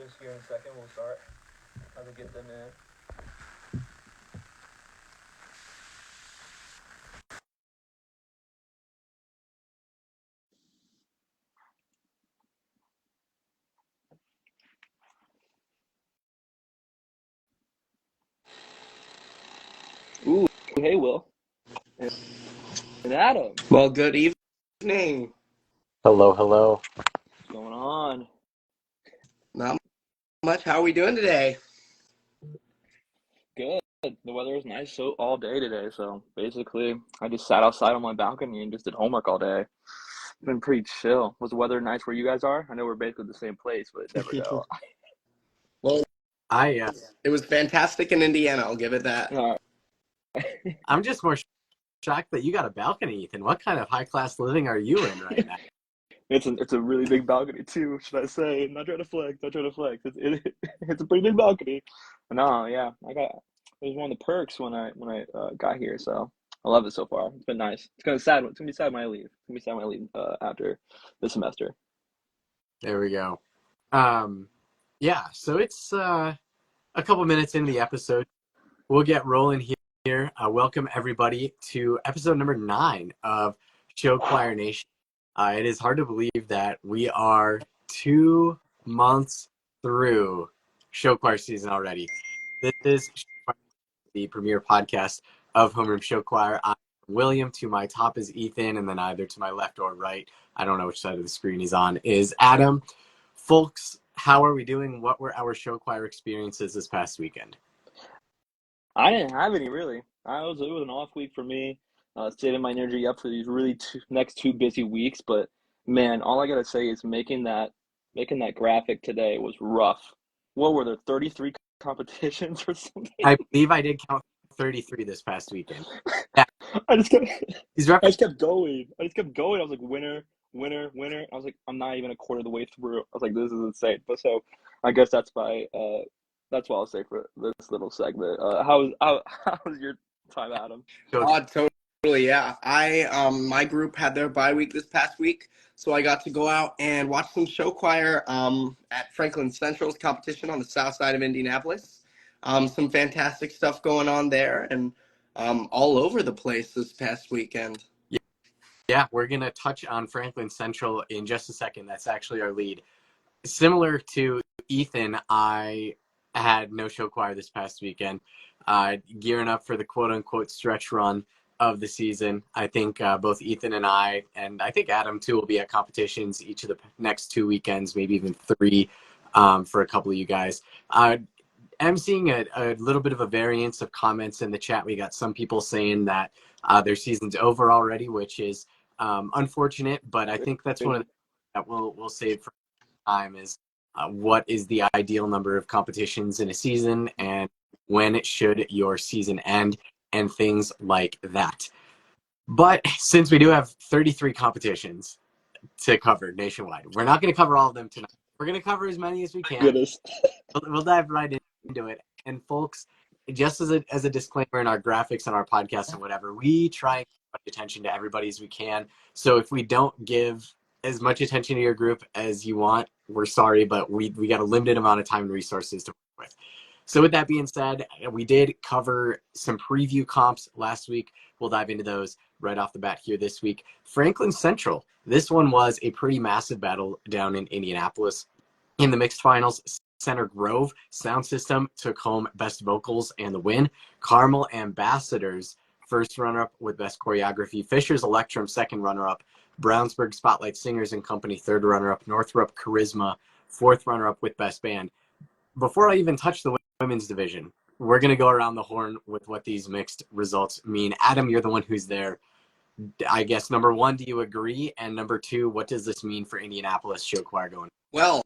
judges here in a second. We'll start. How to get them in. Ooh, hey, Will. And Adam. Well, good evening. Hello, hello. What's going on? Not much. How are we doing today? Good. The weather was nice all day today, so basically I just sat outside on my balcony and just did homework all day. It's been pretty chill. Was the weather nice where you guys are? I know we're basically the same place, but never know. Well, I it was fantastic in Indiana. I'll give it that. I'm just more shocked that you got a balcony, Ethan. What kind of high class living are you in right now? It's a really big balcony too, should I say? Not trying to flex, not trying to flex. It's a pretty big balcony. No, yeah, it was one of the perks when I got here, so I love it so far. It's been nice. It's gonna be sad when I leave. It's gonna be sad when I leave after the semester. There we go. Yeah, so it's a couple minutes into the episode. We'll get rolling here. Welcome everybody to episode number 9 of Show Choir Nation. It is hard to believe that we are 2 months through Show Choir season already. This is the premier podcast of Homeroom Show Choir. I'm William. To my top is Ethan, and then either to my left or right, I don't know which side of the screen he's on, is Adam. Folks, how are we doing? What were our show choir experiences this past weekend? I didn't have any really. It was an off week for me. Saving my energy up for these next 2 busy weeks. But man, all I gotta say is making that graphic today was rough. What were there, 33 competitions or something? I believe I did count 33 this past weekend. Yeah. I just kept going. I was like, winner, winner, winner. I was like, I'm not even a quarter of the way through. I was like, this is insane. But so, I guess that's what I'll say for this little segment. How was your time, Adam? Totally, yeah. My group had their bye week this past week, so I got to go out and watch some show choir at Franklin Central's competition on the south side of Indianapolis. Some fantastic stuff going on there, and all over the place this past weekend. Yeah, we're going to touch on Franklin Central in just a second. That's actually our lead. Similar to Ethan, I had no show choir this past weekend, gearing up for the quote-unquote stretch run of the season. I think both Ethan and I think Adam too, will be at competitions each of the next 2 weekends, maybe even 3 for a couple of you guys. I'm seeing a little bit of a variance of comments in the chat. We got some people saying that their season's over already, which is unfortunate, but I think that's one of the things that we'll save for time is what is the ideal number of competitions in a season and when should your season end and things like that. But since we do have 33 competitions to cover nationwide, we're not going to cover all of them tonight. We're going to cover as many as we can. Goodness. We'll dive right into it. And folks, just as a disclaimer in our graphics on our podcast and whatever, we try and give attention to everybody as we can. So if we don't give as much attention to your group as you want, we're sorry, but we got a limited amount of time and resources to work with. So with that being said, we did cover some preview comps last week. We'll dive into those right off the bat here this week. Franklin Central. This one was a pretty massive battle down in Indianapolis. In the mixed finals, Center Grove Sound System took home Best Vocals and the win. Carmel Ambassadors, first runner-up with Best Choreography. Fisher's Electrum, second runner-up. Brownsburg Spotlight Singers and Company, third runner-up. Northrop Charisma, fourth runner-up with Best Band. Before I even touch the women's division, we're going to go around the horn with what these mixed results mean. Adam, you're the one who's there. I guess, number one, do you agree? And number two, what does this mean for Indianapolis show choir going? Well,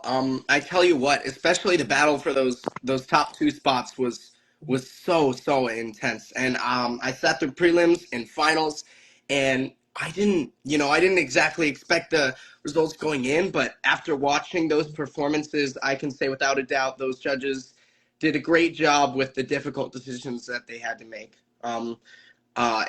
I tell you what, especially the battle for those top 2 spots was so intense. And I sat through prelims and finals, and I didn't exactly expect the results going in, but after watching those performances, I can say without a doubt those judges did a great job with the difficult decisions that they had to make.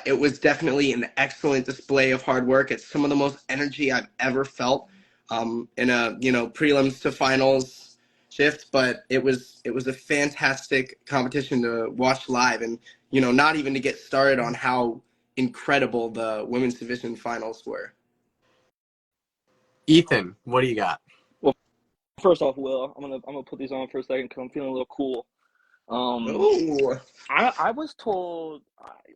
It was definitely an excellent display of hard work. It's some of the most energy I've ever felt in a prelims to finals shift, but it was a fantastic competition to watch live, and not even to get started on how incredible the women's division finals were. Ethan, what do you got? Well, first off, Will, I'm gonna put these on for a second because I'm feeling a little cool. Oh, I was told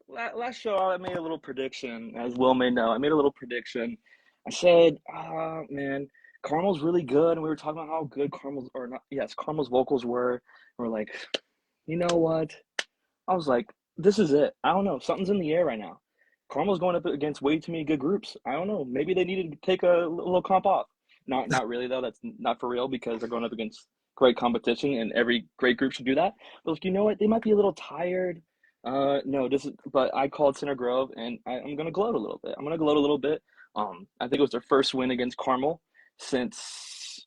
last show I made a little prediction, as Will may know. I made a little prediction. I said, man, Carmel's really good, and we were talking about how good Carmel's vocals were. And we're like, you know what? I was like, this is it. I don't know. Something's in the air right now. Carmel's going up against way too many good groups. I don't know. Maybe they needed to take a little comp off. Not really though. That's not for real because they're going up against great competition, and every great group should do that. But like, you know what? They might be a little tired. No, but I called Center Grove, and I'm gonna gloat a little bit. I think it was their first win against Carmel since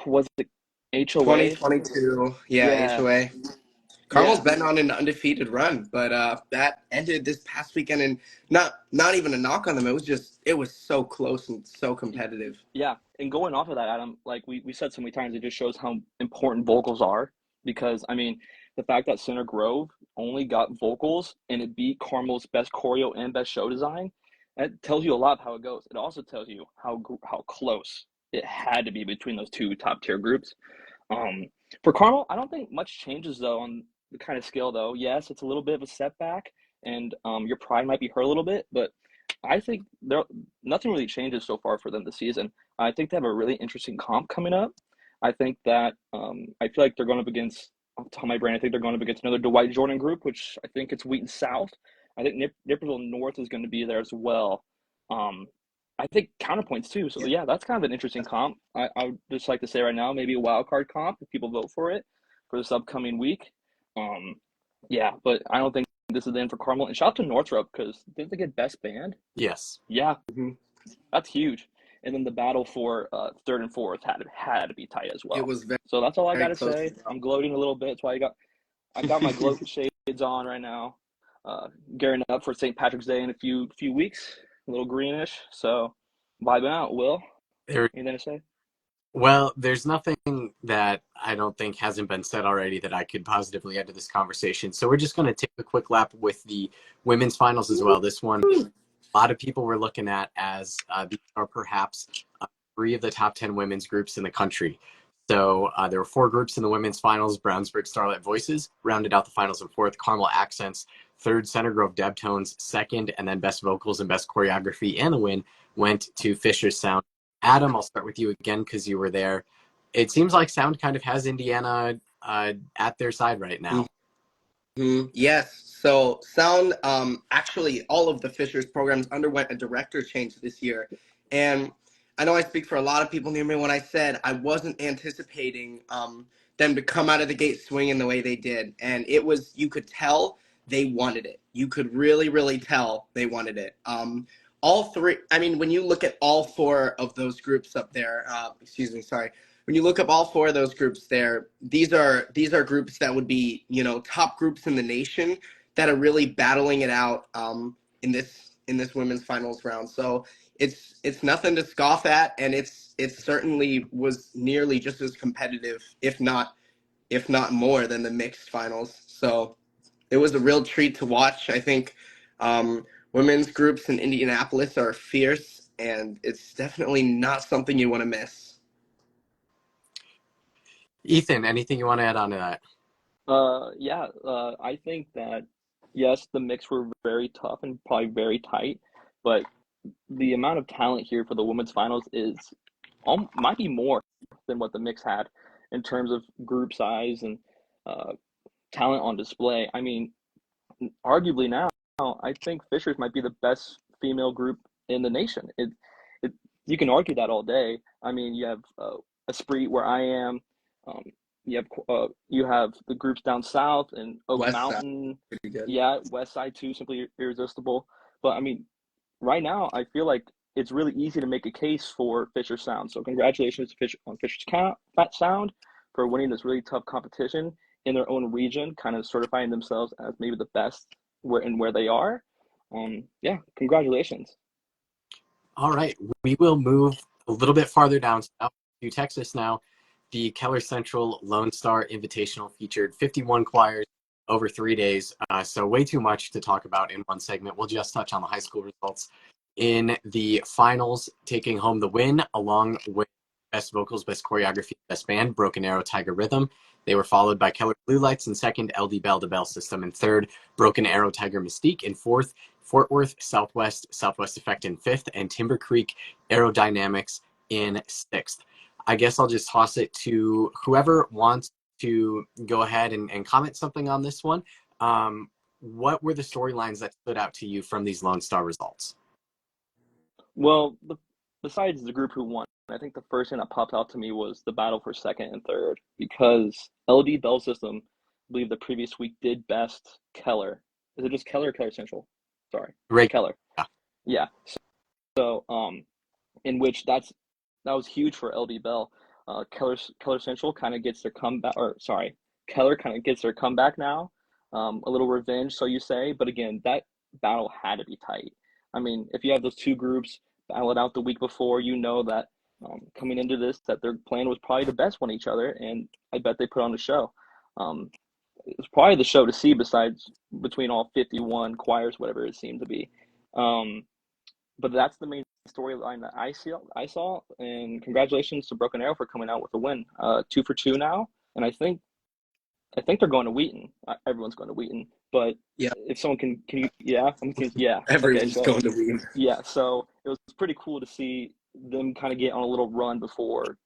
was it HOA? 2022, yeah, Yeah, HOA. Carmel's yeah. been on an undefeated run, but that ended this past weekend, and not even a knock on them. It was so close and so competitive. Yeah, and going off of that, Adam, like we said so many times, it just shows how important vocals are. Because I mean, the fact that Center Grove only got vocals and it beat Carmel's best choreo and best show design, that tells you a lot of how it goes. It also tells you how close it had to be between those two top tier groups. Um, for Carmel, I don't think much changes though on the kind of scale though. Yes, it's a little bit of a setback, and your pride might be hurt a little bit, but I think nothing really changes so far for them this season. I think they have a really interesting comp coming up. I think that I feel like they're going up against off the top of my brain. I think they're going up against another Dwight Jordan group, which I think it's Wheaton South. I think Nipperville North is going to be there as well. Um, I think counterpoints too. So Yeah. yeah, that's kind of an interesting comp. I would just like to say right now, maybe a wild card comp if people vote for it for this upcoming week. Um, yeah, but I don't think this is the end for Carmel. And shout out to Northrop because didn't they get best band? Yes. Yeah, Mhm. that's huge. And then the battle for third and fourth had to be tight as It well. was very, So that's all I very got to close. say. I'm gloating a little bit. That's why I got my gloat shades on right now. Gearing up for St. Patrick's Day in a few weeks. A little greenish. So vibing out. Will, anything to say? Well, there's nothing that I don't think hasn't been said already that I could positively add to this conversation. So we're just going to take a quick lap with the women's finals as well. This one, a lot of people were looking at as these are perhaps 3 of the top 10 women's groups in the country. So there were 4 groups in the women's finals. Brownsburg Starlight Voices rounded out the finals in 4th. Carmel Accents, 3rd. Center Grove Debtones, 2nd. And then best vocals and best choreography and the win went to Fisher's Sound. Adam, I'll start with you again because you were there. It seems like Sound kind of has Indiana at their side right now. Mm-hmm. Yes. So Sound, actually, all of the Fishers programs underwent a director change this year. And I know I speak for a lot of people near me when I said I wasn't anticipating them to come out of the gate swinging the way they did. And you could tell they wanted it. You could really, really tell they wanted it. All 3, I mean, when you look at all 4 of those groups up there, when you look up all 4 of those groups there, these are groups that would be, top groups in the nation that are really battling it out in this women's finals round. So it's nothing to scoff at, and it certainly was nearly just as competitive, if not more than the mixed finals. So it was a real treat to watch. I think women's groups in Indianapolis are fierce, and it's definitely not something you want to miss. Ethan, anything you want to add on to that? Yeah, I think that yes, the mix were very tough and probably very tight, but the amount of talent here for the women's finals might be more than what the mix had in terms of group size and uh, talent on display. I mean, arguably now, I think Fishers might be the best female group in the nation. It you can argue that all day. I mean, you have Esprit where I am. Um, you have the groups down south and Oak West Side, Mountain. pretty good. Yeah, West Side too, simply irresistible. But I mean, right now, I feel like it's really easy to make a case for Fisher Sound. So congratulations to Fisher's Sound for winning this really tough competition in their own region, kind of certifying themselves as maybe the best where they are. Yeah, congratulations. All right, we will move a little bit farther down south to Texas now. the Keller Central Lone Star Invitational featured 51 choirs over 3 days. So way too much to talk about in one segment. We'll just touch on the high school results. In the finals, taking home the win along with Best Vocals, Best Choreography, Best Band, Broken Arrow, Tiger Rhythm. They were followed by Keller Blue Lights in second, LD Bell, the Bell System in third, Broken Arrow, Tiger Mystique in fourth, Fort Worth, Southwest, Southwest Effect in fifth, and Timber Creek Aerodynamics in sixth. I guess I'll just toss it to whoever wants to go ahead and comment something on this one. What were the storylines that stood out to you from these Lone Star results? Well, besides the group who won, I think the first thing that popped out to me was the battle for second and third, because LD Bell System, I believe the previous week did best Keller. Is it just Keller or Keller Central? Sorry, Right. Keller. Yeah. Yeah. So, in which that was huge for LD Bell. Keller Central kind of gets their comeback, or sorry, Keller kind of gets their comeback now. A little revenge, so you say. But again, that battle had to be tight. I mean, if you have those two groups battle it out the week before, you know that coming into this, that their plan was probably to best one each other, and I bet they put on a show. It was probably the show to see, besides between all 51 choirs, whatever it seemed to be. But that's the main storyline that I saw, and congratulations to Broken Arrow for coming out with a win. 2 for 2 now, and I think they're going to Wheaton. Everyone's going to Wheaton, but Yeah, if someone can you, yeah, yeah, okay, everyone's so going to win. yeah, so it was pretty cool to see them kind of get on a little run before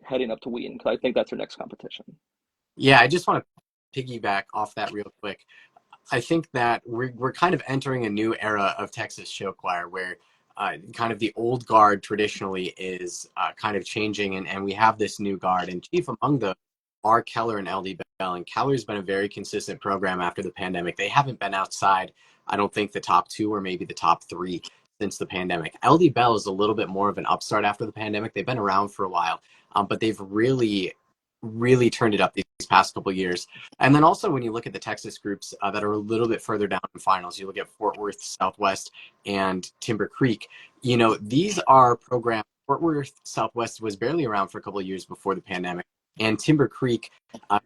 heading up to Wheaton, because I think that's their next competition. Yeah, I just want to piggyback off that real quick. I think that we're kind of entering a new era of Texas show choir where kind of the old guard traditionally is kind of changing, and we have this new guard. And chief among them are Keller and LD Bell. And Keller's been a very consistent program after the pandemic. They haven't been outside, I don't think, the top two or maybe the top three since the pandemic. LD Bell is a little bit more of an upstart after the pandemic. They've been around for a while, but they've really turned it up these past couple of years. And then also when you look at the Texas groups that are a little bit further down in finals, you look at Fort Worth, Southwest, and Timber Creek. You know, these are programs. Fort Worth Southwest was barely around for a couple of years before the pandemic. And Timber Creek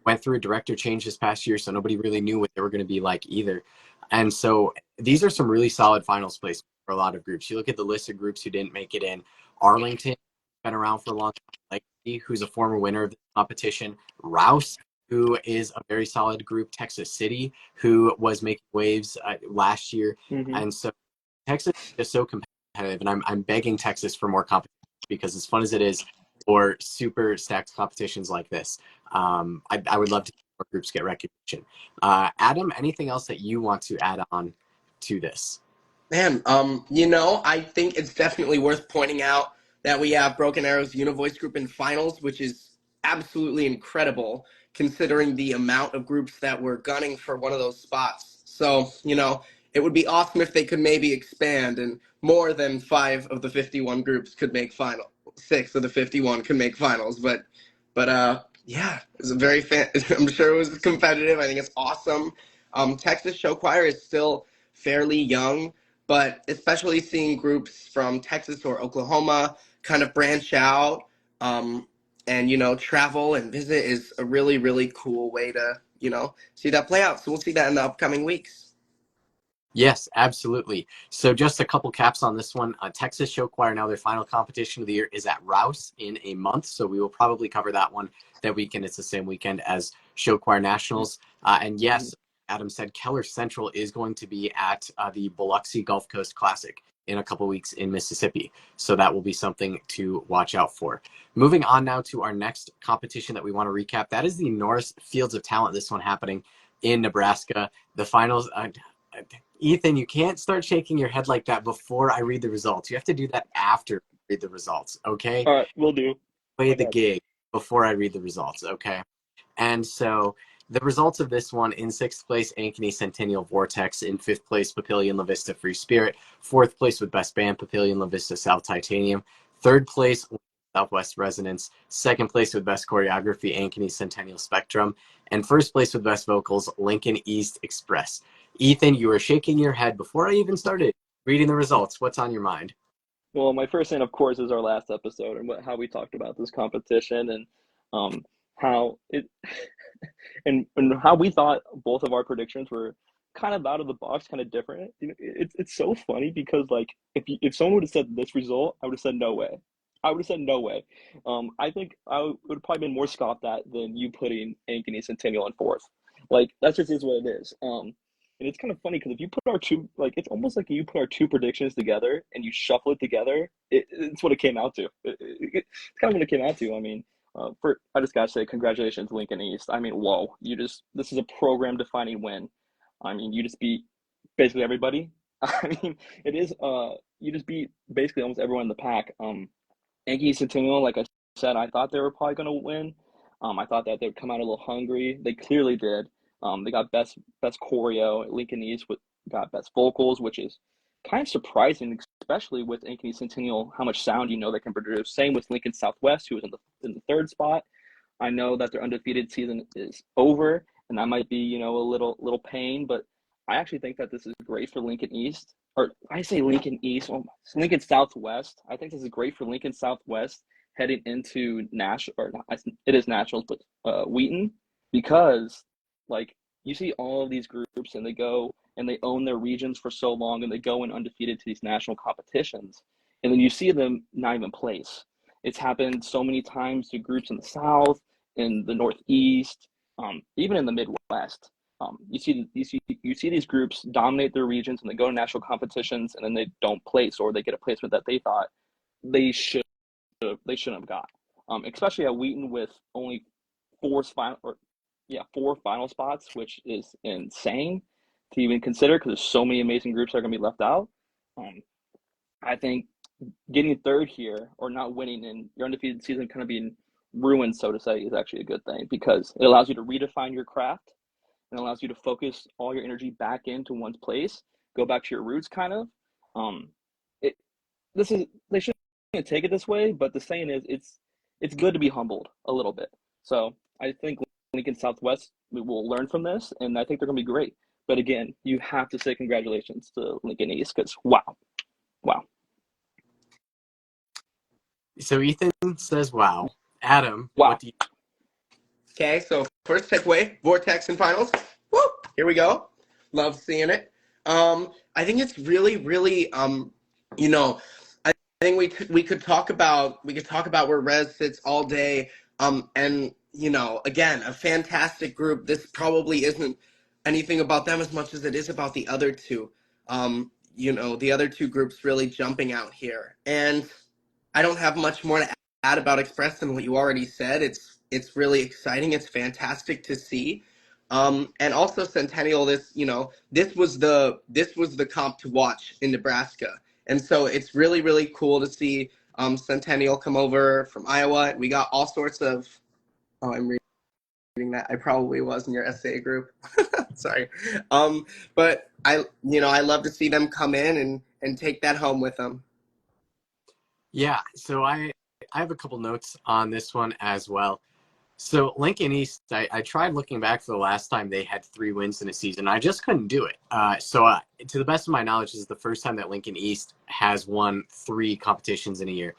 went through a director change this past year, so nobody really knew what they were going to be like either. And so these are some really solid finals places for a lot of groups. You look at the list of groups who didn't make it in. Arlington, been around for a long time, who's a former winner of the competition. Rouse, who is a very solid group. Texas City, who was making waves last year. Mm-hmm. And so Texas is just so competitive, and I'm begging Texas for more competition, because as fun as it is for super stacked competitions like this, I would love to see more groups get recognition. Adam, anything else that you want to add on to this? Man, I think it's definitely worth pointing out that we have Broken Arrow's Univoice group in finals, which is absolutely incredible considering the amount of groups that were gunning for one of those spots. So, it would be awesome if they could maybe expand and more than 5 of the 51 groups could make final. 6 of the 51 could make finals, but yeah, it was I'm sure it was competitive. I think it's awesome. Texas Show Choir is still fairly young, but especially seeing groups from Texas or Oklahoma kind of branch out and travel and visit is a really, really cool way to see that play out. So we'll see that in the upcoming weeks. Yes, absolutely. So just a couple caps on this one. Texas Show Choir, now their final competition of the year is at Rouse in a month, so we will probably cover that one that weekend. It's the same weekend as Show Choir Nationals. And yes, Adam said Keller Central is going to be at the Biloxi Gulf Coast Classic in a couple weeks in Mississippi. So that will be something to watch out for. Moving on now to our next competition that we want to recap. That is the Norris Fields of Talent, this one happening in Nebraska. The finals... Ethan, you can't start shaking your head like that before I read the results. You have to do that after I read the results, okay? All right, will do. Play the gig before I read the results, okay? And so the results of this one: in 6th place, Ankeny Centennial Vortex. In 5th place, Papillion La Vista Free Spirit. 4th place with Best Band, Papillion La Vista South Titanium. 3rd place, Southwest Resonance. 2nd place with Best Choreography, Ankeny Centennial Spectrum. And 1st place with Best Vocals, Lincoln East Express. Ethan, you were shaking your head before I even started reading the results. What's on your mind? Well, my first thing, of course, is our last episode and how we talked about this competition. And How it and how we thought both of our predictions were kind of out of the box, kind of different. It's so funny because like if someone would have said this result, I would have said no way. I would have said no way. I think would have probably been more scoffed at than you putting Ankeny Centennial in fourth. Like that just is what it is. And it's kind of funny because if you put our two, like it's almost like you put our two predictions together and you shuffle it together, it's what it came out to. It's kind of what it came out to. I mean, I just gotta say, congratulations, Lincoln East. I mean, whoa, this is a program defining win. I mean, you just beat basically everybody. I mean, it is you just beat basically almost everyone in the pack. Yankee Centennial, like I said, I thought they were probably gonna win. I thought that they'd come out a little hungry. They clearly did. They got best choreo. Lincoln East got best vocals, which is kind of surprising, especially with Ankeny Centennial, how much sound they can produce. Same with Lincoln Southwest, who was in the third spot. I know that their undefeated season is over, and that might be a little pain, but I actually think that this is great for Lincoln East. Or I say Lincoln East, well, it's Lincoln Southwest. I think this is great for Lincoln Southwest heading into national, or not, it is nationals, but Wheaton, because like you see all of these groups and they go and they own their regions for so long and they go in undefeated to these national competitions, and then you see them not even place. It's happened so many times to groups in the South, in the Northeast, even in the Midwest. You see these groups dominate their regions and they go to national competitions and then they don't place, or they get a placement that they thought they shouldn't have got. Especially at Wheaton with only four final spots, which is insane to even consider because there's so many amazing groups that are going to be left out. I think getting third here or not winning and your undefeated season kind of being ruined, so to say, is actually a good thing because it allows you to redefine your craft and allows you to focus all your energy back into one place, go back to your roots, kind of. They shouldn't take it this way, but the saying is it's good to be humbled a little bit. So I think Lincoln Southwest will learn from this, and I think they're going to be great. But again, you have to say congratulations to Lincoln East because wow. So Ethan says, "Wow." Adam, Wow. what do you? Okay, so first takeaway, Vortex and finals. Woo! Here we go. Love seeing it. I think it's really, really, I think we could talk about where Rez sits all day. And again, a fantastic group. This probably isn't anything about them as much as it is about the other two. The other two groups really jumping out here. And I don't have much more to add about Express than what you already said. It's really exciting. It's fantastic to see. And also Centennial, this was the comp to watch in Nebraska. And so it's really, really cool to see Centennial come over from Iowa. We got all sorts of, oh, I'm reading that. I probably was in your essay group. Sorry. But I love to see them come in and take that home with them. Yeah, so I have a couple notes on this one as well. So Lincoln East, I tried looking back for the last time they had 3 wins in a season. I just couldn't do it. To the best of my knowledge, this is the first time that Lincoln East has won 3 competitions in a year.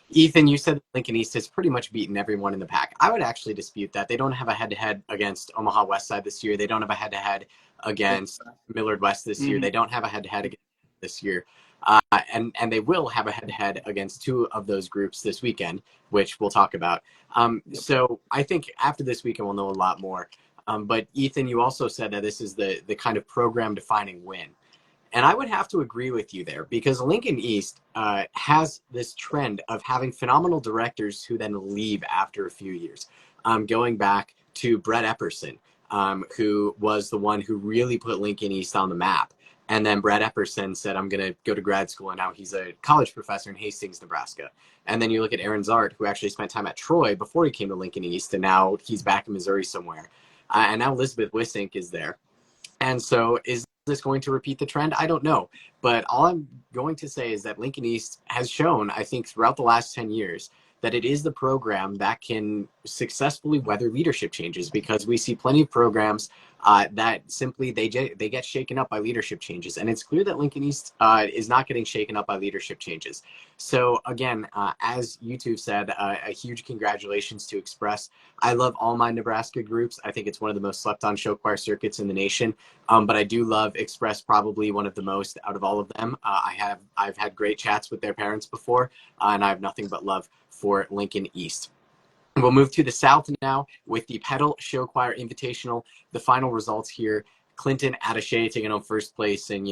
Ethan, you said Lincoln East has pretty much beaten everyone in the pack. I would actually dispute that. They don't have a head-to-head against Omaha West Side this year. They don't have a head-to-head against Millard West this year. They don't have a head-to-head against this year. And they will have a head-to-head against 2 of those groups this weekend, which we'll talk about. So I think after this weekend, we'll know a lot more. But Ethan, you also said that this is the kind of program-defining win. And I would have to agree with you there because Lincoln East has this trend of having phenomenal directors who then leave after a few years. Going back to Brett Epperson, who was the one who really put Lincoln East on the map. And then Brett Epperson said, I'm going to go to grad school, and now he's a college professor in Hastings, Nebraska. And then you look at Aaron Zart, who actually spent time at Troy before he came to Lincoln East, and now he's back in Missouri somewhere. And now Elizabeth Wissink is there. And so is this going to repeat the trend? I don't know. But all I'm going to say is that Lincoln East has shown, I think, throughout the last 10 years, that it is the program that can successfully weather leadership changes, because we see plenty of programs that simply they get shaken up by leadership changes, and it's clear that Lincoln East is not getting shaken up by leadership changes. So again, as you two said, a huge congratulations to Express. I love all my Nebraska groups. I think it's one of the most slept on show choir circuits in the nation. But I do love Express, probably one of the most out of all of them. I've had great chats with their parents before, and I have nothing but love for Lincoln East. We'll move to the South now with the Petal Show Choir Invitational. The final results here: Clinton Attaché taking home first place, and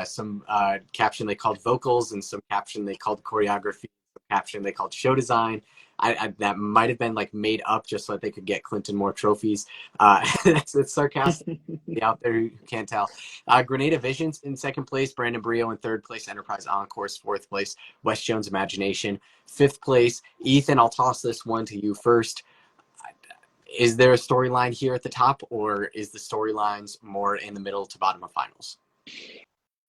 some caption they called vocals, and some caption they called choreography, some caption they called show design. That might have been like made up just so that they could get Clinton more trophies. It's sarcastic out there who can't tell. Grenada Visions in second place, Brandon Brio in third place, Enterprise Encores fourth place, West Jones Imagination fifth place. Ethan, I'll toss this one to you first. Is there a storyline here at the top, or is the storylines more in the middle to bottom of finals?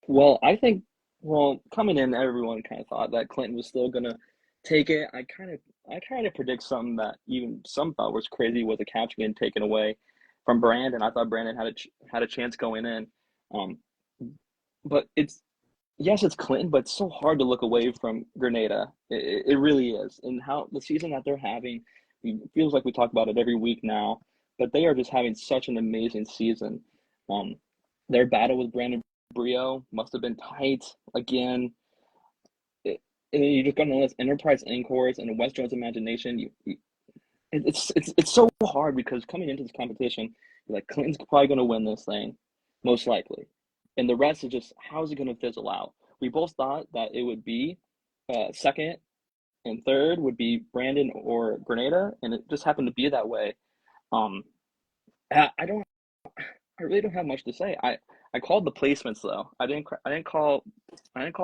Well, I think, coming in, everyone kind of thought that Clinton was still gonna take it. I kind of predict something that even some thought was crazy, was a catch getting taken away from Brandon. I thought Brandon had a chance going in, but it's Clinton, but it's so hard to look away from Grenada. It really is, and how the season that they're having, it feels like we talk about it every week now, but they are just having such an amazing season. Their battle with Brandon Brio must have been tight again. And then you just got on the list: Enterprise Encores and West Jones Imagination. It's so hard, because coming into this competition, you're like, Clinton's probably going to win this thing, most likely, and the rest is just, how's it going to fizzle out? We both thought that it would be second and third would be Brandon or Grenada, and it just happened to be that way. I really don't have much to say. I called the placements though. I didn't call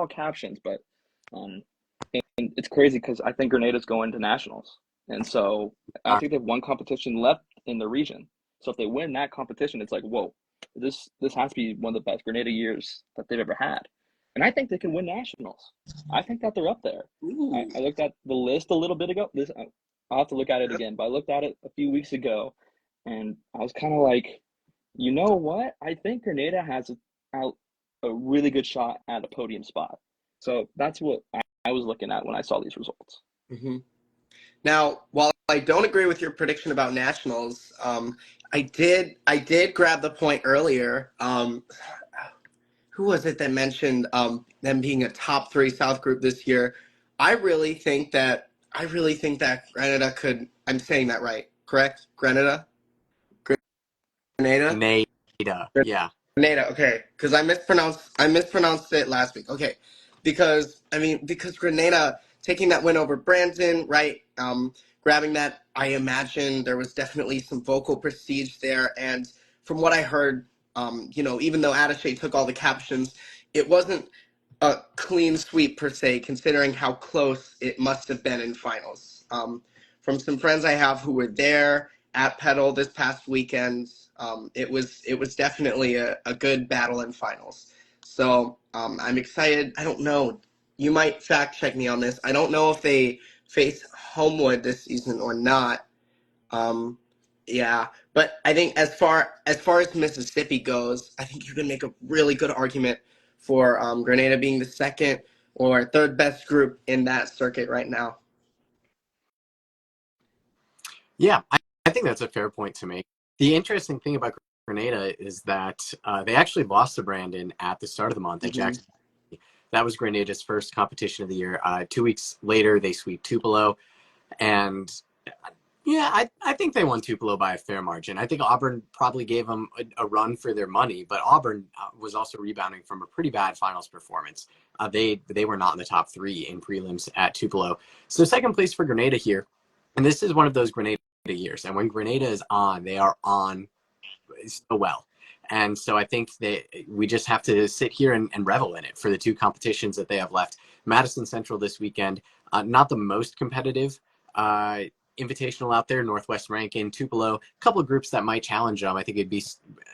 captions, but and it's crazy because I think Grenada's going to nationals, and so I think they have one competition left in the region. So if they win that competition, it's like, whoa, this has to be one of the best Grenada years that they've ever had, and I think they can win nationals. I think that they're up there. I looked at the list a little bit ago. I'll have to look at it again, but I looked at it a few weeks ago, and I was kind of like, you know what? I think Grenada has a really good shot at a podium spot. So that's what I was looking at when I saw these results. Mm-hmm. Now, while I don't agree with your prediction about nationals, I did grab the point earlier. Who was it that mentioned them being a top 3 South group this year? I really think that Grenada could. I'm saying that right, correct? Grenada. Grenada, yeah. Grenada, okay, because I mispronounced it last week. Okay, because Grenada taking that win over Brandon, right? Grabbing that, I imagine there was definitely some vocal prestige there, and from what I heard, even though Attaché took all the captions, it wasn't a clean sweep per se, considering how close it must have been in finals. From some friends I have who were there at Petal this past weekend, it was definitely a good battle in finals. So I'm excited. I don't know. You might fact check me on this. I don't know if they face Homewood this season or not. Yeah, but I think as far as Mississippi goes, I think you can make a really good argument for Grenada being the second or third best group in that circuit right now. Yeah, I think that's a fair point to make. The interesting thing about Grenada is that they actually lost to Brandon at the start of the month at Jackson. That was Grenada's first competition of the year. 2 weeks later, they sweep Tupelo. And yeah, I think they won Tupelo by a fair margin. I think Auburn probably gave them a run for their money, but Auburn was also rebounding from a pretty bad finals performance. They were not in the top 3 in prelims at Tupelo. So second place for Grenada here. And this is one of those Grenada years. And when Grenada is on, they are on so well. And so I think that we just have to sit here and revel in it for the 2 competitions that they have left. Madison Central this weekend, not the most competitive invitational out there. Northwest Rankin, Tupelo, a couple of groups that might challenge them. I think it'd be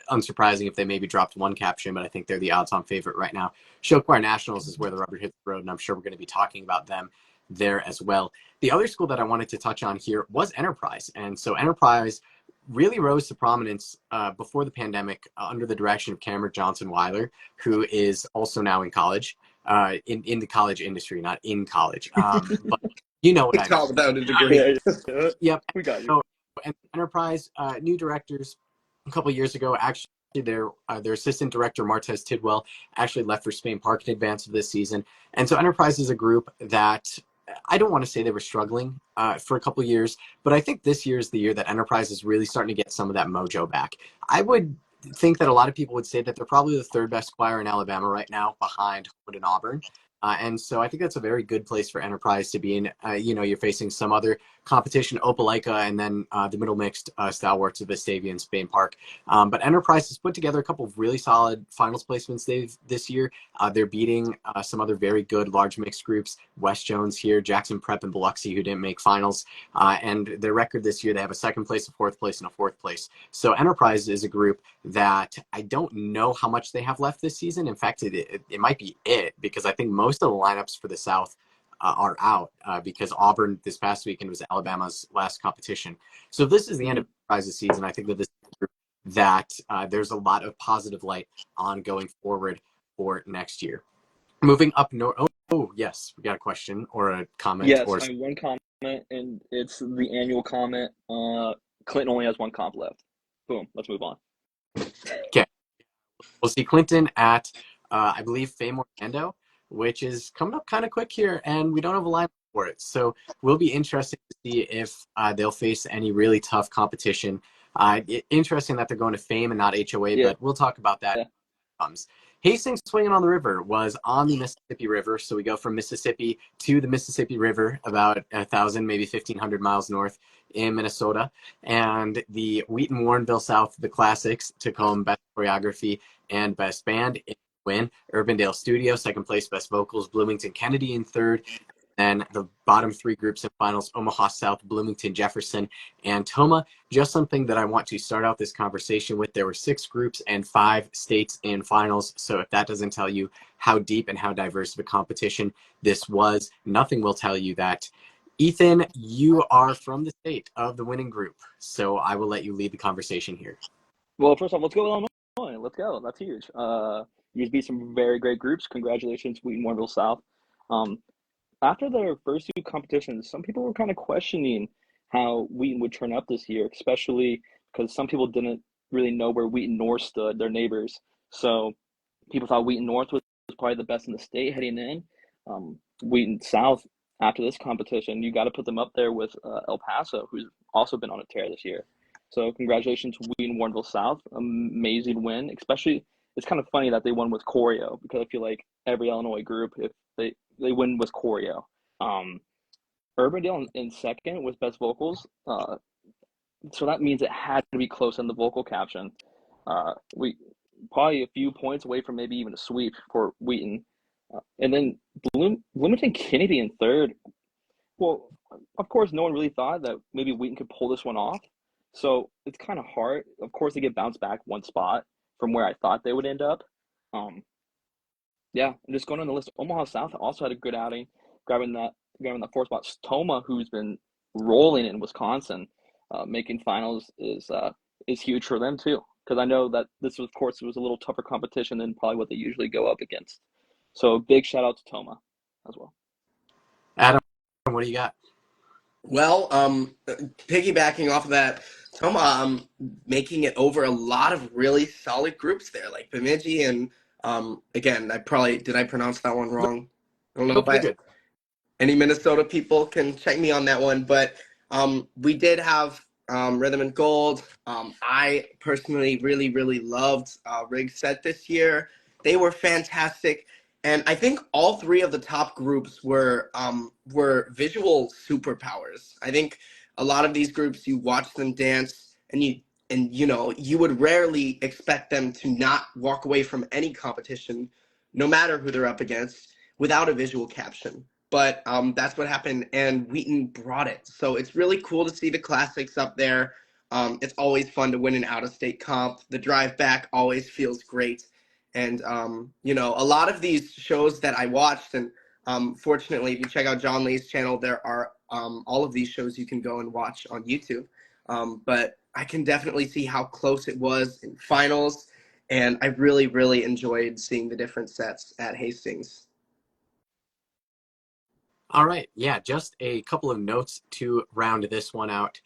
unsurprising if they maybe dropped one caption, but I think they're the odds-on favorite right now. Show Choir Nationals is where the rubber hits the road, and I'm sure we're going to be talking about them there as well. The other school that I wanted to touch on here was Enterprise. And so Enterprise really rose to prominence before the pandemic under the direction of Cameron Johnson Weiler, who is also now in college, in the college industry, not in college. But you know what I It's mean. all about a degree. Yeah, yeah. Yep. We got you. So, and Enterprise, new directors a couple of years ago, actually their assistant director, Martez Tidwell, actually left for Spain Park in advance of this season. And so Enterprise is a group that I don't want to say they were struggling for a couple of years, but I think this year is the year that Enterprise is really starting to get some of that mojo back. I would think that a lot of people would say that they're probably the third best choir in Alabama right now, behind Hood and Auburn. And so I think that's a very good place for Enterprise to be in. You're facing some other competition, Opelika, and then the middle mixed stalwarts of Vestavia and Spain Park. But Enterprise has put together a couple of really solid finals placements this year. They're beating some other very good large mixed groups, West Jones here, Jackson Prep, and Biloxi, who didn't make finals. And their record this year, they have a second place, a fourth place, and a fourth place. So Enterprise is a group that I don't know how much they have left this season. In fact, it might be because I think most of the lineups for the South are out because Auburn this past weekend was Alabama's last competition. So if this is the end of Enterprise's season, I think that this is a group that there's a lot of positive light on going forward for next year. Moving up north. Oh, yes, we got a question or a comment. Yes, I have one comment, and it's the annual comment. Clinton only has one comp left. Boom. Let's move on. Okay. We'll see Clinton at, I believe, Fame Orlando, which is coming up kind of quick here, and we don't have a line for it. So we'll be interested to see if they'll face any really tough competition. Interesting that they're going to Fame and not HOA, but we'll talk about that when it comes. Hastings Swinging on the River was on the Mississippi River. So we go from Mississippi to the Mississippi River, about 1,000, maybe 1,500 miles north in Minnesota. And the Wheaton Warrenville South, the Classics, took home Best Choreography and Best Band. Win. Urbandale Studio, second place, Best Vocals. Bloomington Kennedy in third. And the bottom three groups in finals, Omaha South, Bloomington, Jefferson, and Toma. Just something that I want to start out this conversation with. There were 6 groups and 5 states in finals. So if that doesn't tell you how deep and how diverse of a competition this was, nothing will tell you that. Ethan, you are from the state of the winning group. So I will let you lead the conversation here. Well, first off, let's go Illinois. Let's go. That's huge. You beat some very great groups. Congratulations, Wheaton Warrenville South. After their first 2 competitions, some people were kind of questioning how Wheaton would turn up this year, especially because some people didn't really know where Wheaton North stood, their neighbors. So people thought Wheaton North was probably the best in the state heading in. Wheaton South, after this competition, you got to put them up there with El Paso, who's also been on a tear this year. So congratulations to Wheaton Warrenville South. Amazing win, especially. It's kind of funny that they won with choreo because I feel like every Illinois group, if they win with choreo. Urbandale in second with Best Vocals. So that means it had to be close in the vocal caption. We probably a few points away from maybe even a sweep for Wheaton. And then Bloomington Kennedy in third. Well, of course, no one really thought that maybe Wheaton could pull this one off. So it's kind of hard. Of course, they get bounced back one spot from where I thought they would end up. Yeah, I'm just going on the list. Omaha South also had a good outing, grabbing that 4th spot. Toma, who's been rolling in Wisconsin, making finals is huge for them too. Because I know that this was, of course, it was a little tougher competition than probably what they usually go up against. So big shout out to Toma as well. Adam, what do you got? Well, piggybacking off of that, Toma, making it over a lot of really solid groups there, like Bemidji and again, did I pronounce that one wrong? I don't know if any Minnesota people can check me on that one, but we did have Rhythm and Gold. I personally really, really loved Rig Set this year. They were fantastic. And I think all 3 of the top groups were visual superpowers. I think a lot of these groups, you watch them dance and you would rarely expect them to not walk away from any competition, no matter who they're up against, without a visual caption. But that's what happened, and Wheaton brought it. So it's really cool to see the Classics up there. It's always fun to win an out-of-state comp. The drive back always feels great. And, a lot of these shows that I watched, and Fortunately, if you check out John Lee's channel, there are all of these shows you can go and watch on YouTube. But I can definitely see how close it was in finals, and I really, really enjoyed seeing the different sets at Hastings. All right. Yeah, just a couple of notes to round this one out.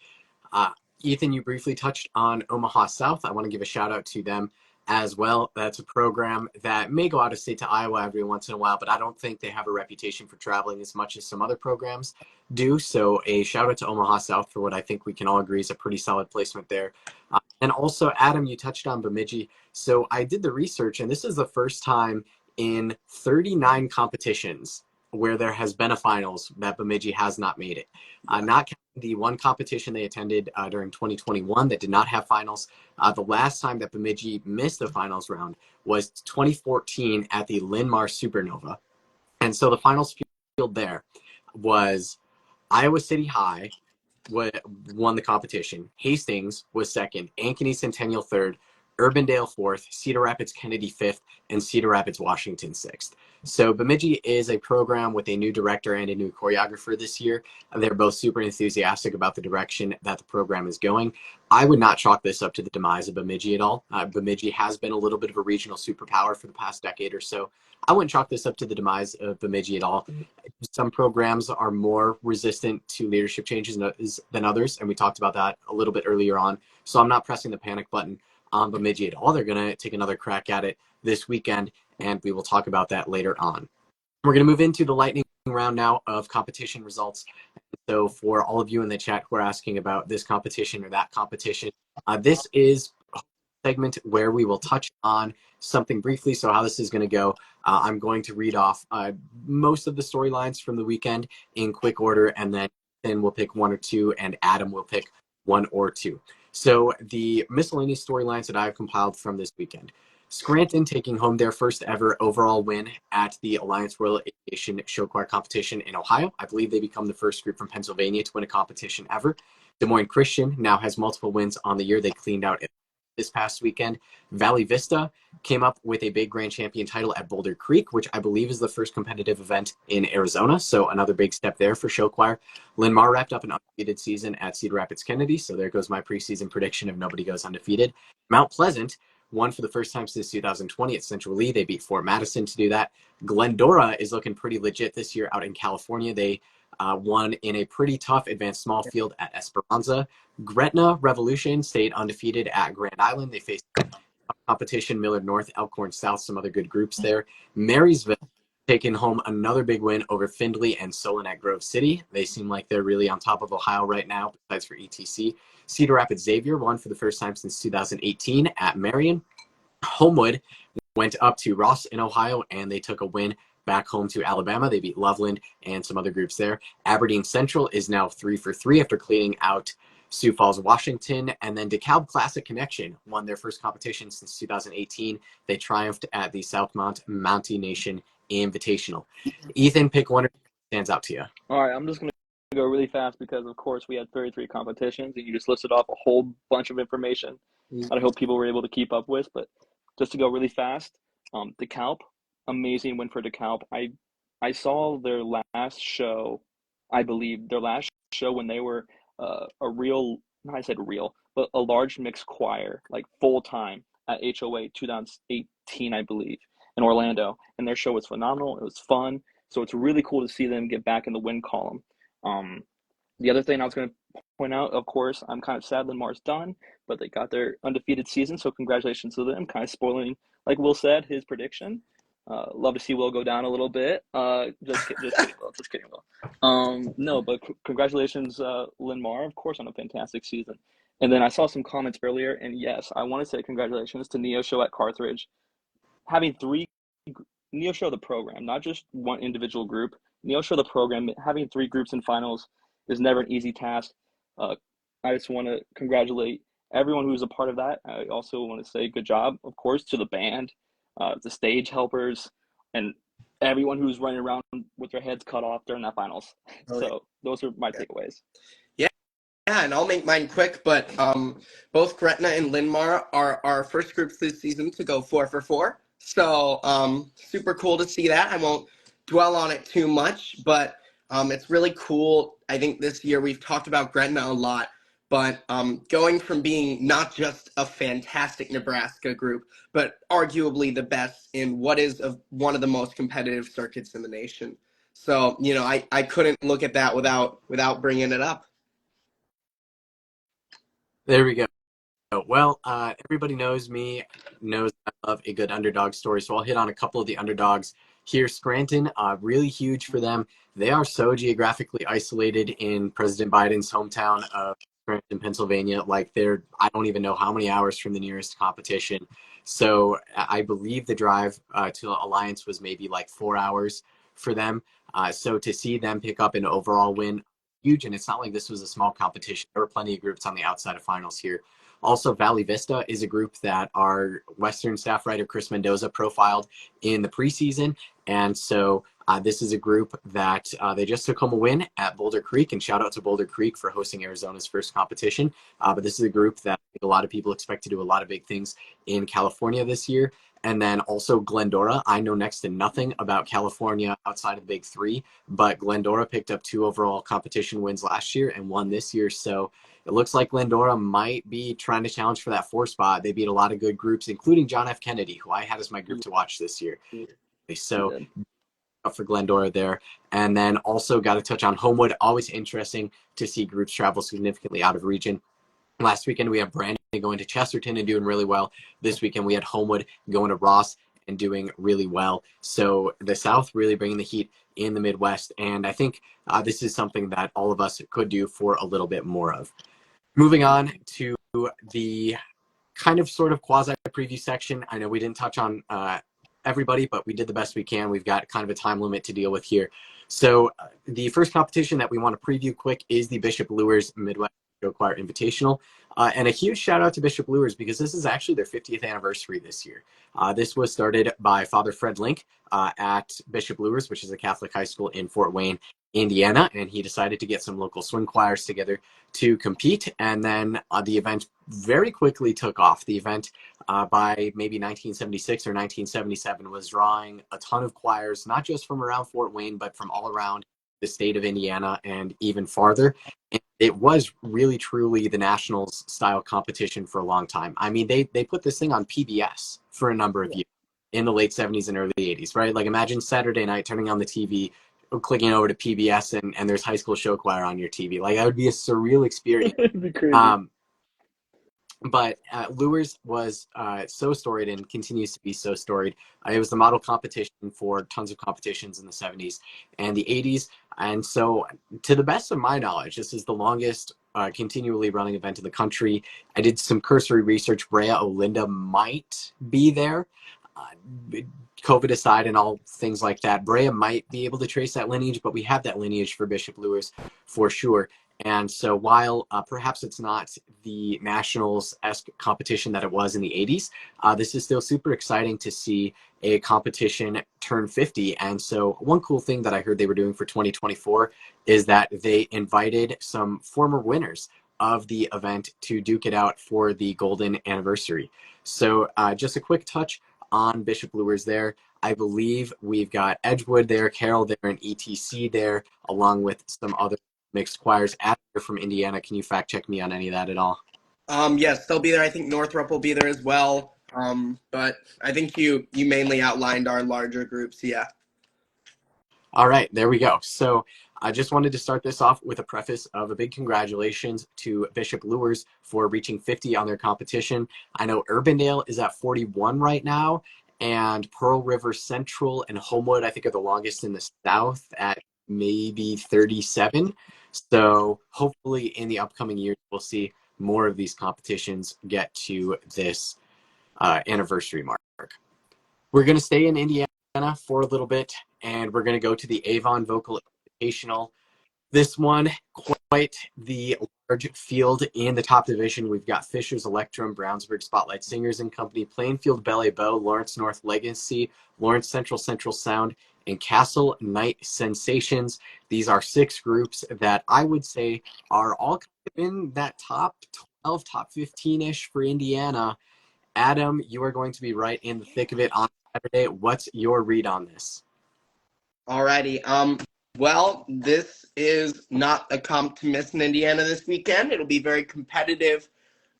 Ethan, you briefly touched on Omaha South. I want to give a shout out to them as well. That's a program that may go out of state to Iowa every once in a while, but I don't think they have a reputation for traveling as much as some other programs do. So a shout out to Omaha South for what I think we can all agree is a pretty solid placement there. And also, Adam, you touched on Bemidji. So I did the research, and this is the first time in 39 competitions where there has been a finals that Bemidji has not made it. Not counting the one competition they attended during 2021 that did not have finals. The last time that Bemidji missed the finals round was 2014 at the Linn-Mar Supernova. And so the finals field there was Iowa City High won the competition. Hastings was second, Ankeny Centennial third, Urbandale fourth, Cedar Rapids Kennedy fifth, and Cedar Rapids Washington sixth. So Bemidji is a program with a new director and a new choreographer this year. They're both super enthusiastic about the direction that the program is going. I would not chalk this up to the demise of Bemidji at all. Bemidji has been a little bit of a regional superpower for the past decade or so. I wouldn't chalk this up to the demise of Bemidji at all. Some programs are more resistant to leadership changes than others, and we talked about that a little bit earlier on. So I'm not pressing the panic button on Bemidji at all. They're going to take another crack at it this weekend, and we will talk about that later on. We're going to move into the lightning round now of competition results. So for all of you in the chat who are asking about this competition or that competition, this is a segment where we will touch on something briefly. So how this is going to go, I'm going to read off most of the storylines from the weekend in quick order, and then we'll pick one or two, and Adam will pick one or two. So the miscellaneous storylines that I've compiled from this weekend. Scranton taking home their first ever overall win at the Alliance Royal Aviation Show Choir competition in Ohio. I believe they become the first group from Pennsylvania to win a competition ever. Des Moines Christian now has multiple wins on the year. They cleaned out this past weekend. Valley Vista came up with a big grand champion title at Boulder Creek, which I believe is the first competitive event in Arizona. So another big step there for show choir. Linn-Mar wrapped up an undefeated season at Cedar Rapids Kennedy. So there goes my preseason prediction of nobody goes undefeated. Mount Pleasant won for the first time since 2020 at Central Lee. They beat Fort Madison to do that. Glendora is looking pretty legit this year out in California. They won in a pretty tough advanced small field at Esperanza. Gretna Revolution stayed undefeated at Grand Island. They faced competition, Millard North, Elkhorn South, some other good groups there. Marysville taking home another big win over Findlay and Solon at Grove City. They seem like they're really on top of Ohio right now, besides for ETC. Cedar Rapids Xavier won for the first time since 2018 at Marion. Homewood went up to Ross in Ohio, and they took a win back home to Alabama. They beat Loveland and some other groups there. Aberdeen Central is now 3 for 3 after cleaning out Sioux Falls, Washington. And then DeKalb Classic Connection won their first competition since 2018. They triumphed at the Southmont Mountie Nation Invitational. Ethan, pick one that stands out to you. All right, I'm just going to go really fast because, of course, we had 33 competitions, and you just listed off a whole bunch of information that I hope people were able to keep up with. But just to go really fast, DeKalb, amazing win for DeKalb. I saw their last show, I believe, when they were a real, not I said real, but a large mixed choir, like full-time at HOA 2018, I believe, in Orlando. And their show was phenomenal. It was fun. So it's really cool to see them get back in the win column. The other thing I was going to point out, of course, I'm kind of sad Linn-Mar's done, but they got their undefeated season, so congratulations to them. Kind of spoiling, like Will said, his prediction. Love to see Will go down a little bit. Just kidding, Will. Just kidding, Will. No, but congratulations, Linn-Mar, of course, on a fantastic season. And then I saw some comments earlier, and yes, I want to say congratulations to Neo Show at Carthage. Having Neo Show the program, not just one individual group. Neo Show the program, having 3 groups in finals is never an easy task. I just want to congratulate everyone who's a part of that. I also want to say good job, of course, to the band, the stage helpers, and everyone who's running around with their heads cut off during that finals. So those are my takeaways. Yeah, and I'll make mine quick, but both Gretna and Linn-Mar are our first groups this season to go 4 for 4. So super cool to see that. I won't dwell on it too much, but it's really cool. I think this year we've talked about Gretna a lot, but going from being not just a fantastic Nebraska group, but arguably the best in what is one of the most competitive circuits in the nation. So, I couldn't look at that without bringing it up. There we go. Well, everybody knows me, knows I love a good underdog story, so I'll hit on a couple of the underdogs here. Scranton, really huge for them. They are so geographically isolated in President Biden's hometown of Scranton, Pennsylvania. Like I don't even know how many hours from the nearest competition. So I believe the drive to Alliance was maybe like 4 hours for them. So to see them pick up an overall win, huge. And it's not like this was a small competition. There were plenty of groups on the outside of finals here. Also, Valley Vista is a group that our Western staff writer Chris Mendoza profiled in the preseason. And so this is a group that they just took home a win at Boulder Creek, and shout out to Boulder Creek for hosting Arizona's first competition. But this is a group that a lot of people expect to do a lot of big things in California this year. And then also Glendora. I know next to nothing about California outside of the big three, but Glendora picked up 2 overall competition wins last year and 1 this year. So it looks like Glendora might be trying to challenge for that 4 spot. They beat a lot of good groups, including John F. Kennedy, who I had as my group to watch this year. So up for Glendora there. And then also got to touch on Homewood. Always interesting to see groups travel significantly out of region. Last weekend, we had Brandon going to Chesterton and doing really well. This weekend, we had Homewood going to Ross and doing really well. So the South really bringing the heat in the Midwest. And I think this is something that all of us could do for a little bit more of. Moving on to the kind of sort of quasi preview section. I know we didn't touch on everybody, but we did the best we can. We've got kind of a time limit to deal with here. So the first competition that we want to preview quick is the Bishop Luers Midwest Choir Invitational. And a huge shout out to Bishop Luers because this is actually their 50th anniversary this year. This was started by Father Fred Link at Bishop Luers, which is a Catholic high school in Fort Wayne, Indiana. And he decided to get some local swing choirs together to compete. And then the event very quickly took off. The event by maybe 1976 or 1977 was drawing a ton of choirs, not just from around Fort Wayne, but from all around the state of Indiana and even farther. And it was really, truly the Nationals style competition for a long time. I mean, they put this thing on PBS for a number of years in the late 70s and early 80s, right? Like imagine Saturday night turning on the TV, clicking over to PBS, and there's high school show choir on your TV. Like that would be a surreal experience. It'd be crazy. But Luers was so storied and continues to be so storied. It was the model competition for tons of competitions in the 70s and the 80s. And so, to the best of my knowledge, this is the longest continually running event in the country. I did some cursory research. Brea Olinda might be there. COVID aside and all things like that, Brea might be able to trace that lineage, but we have that lineage for Bishop Luers for sure. And so while perhaps it's not the Nationals-esque competition that it was in the 80s, this is still super exciting to see a competition turn 50. And so one cool thing that I heard they were doing for 2024 is that they invited some former winners of the event to duke it out for the golden anniversary. So just a quick touch on Bishop Luers there. I believe we've got Edgewood there, Carroll there, and ETC there, along with some other mixed choirs out here from Indiana. Can you fact check me on any of that at all? Yes, they'll be there. I think Northrop will be there as well. But I think you mainly outlined our larger groups. Yeah. All right, there we go. So I just wanted to start this off with a preface of a big congratulations to Bishop Luers for reaching 50 on their competition. I know Urbandale is at 41 right now, and Pearl River Central and Homewood, I think, are the longest in the South at maybe 37. So hopefully in the upcoming years, we'll see more of these competitions get to this anniversary mark. We're going to stay in Indiana for a little bit, and we're going to go to the Avon Vocal Invitational. This one, quite the large field in the top division. We've got Fisher's Electrum, Brownsburg Spotlight Singers and Company, Plainfield Ballet Bow, Lawrence North Legacy, Lawrence Central Central Sound, and Castle Night Sensations. These are 6 groups that I would say are all in that top 12, top 15-ish for Indiana. Adam, you are going to be right in the thick of it on Saturday. What's your read on this? Alrighty. Well, this is not a comp to miss in Indiana this weekend. It'll be very competitive.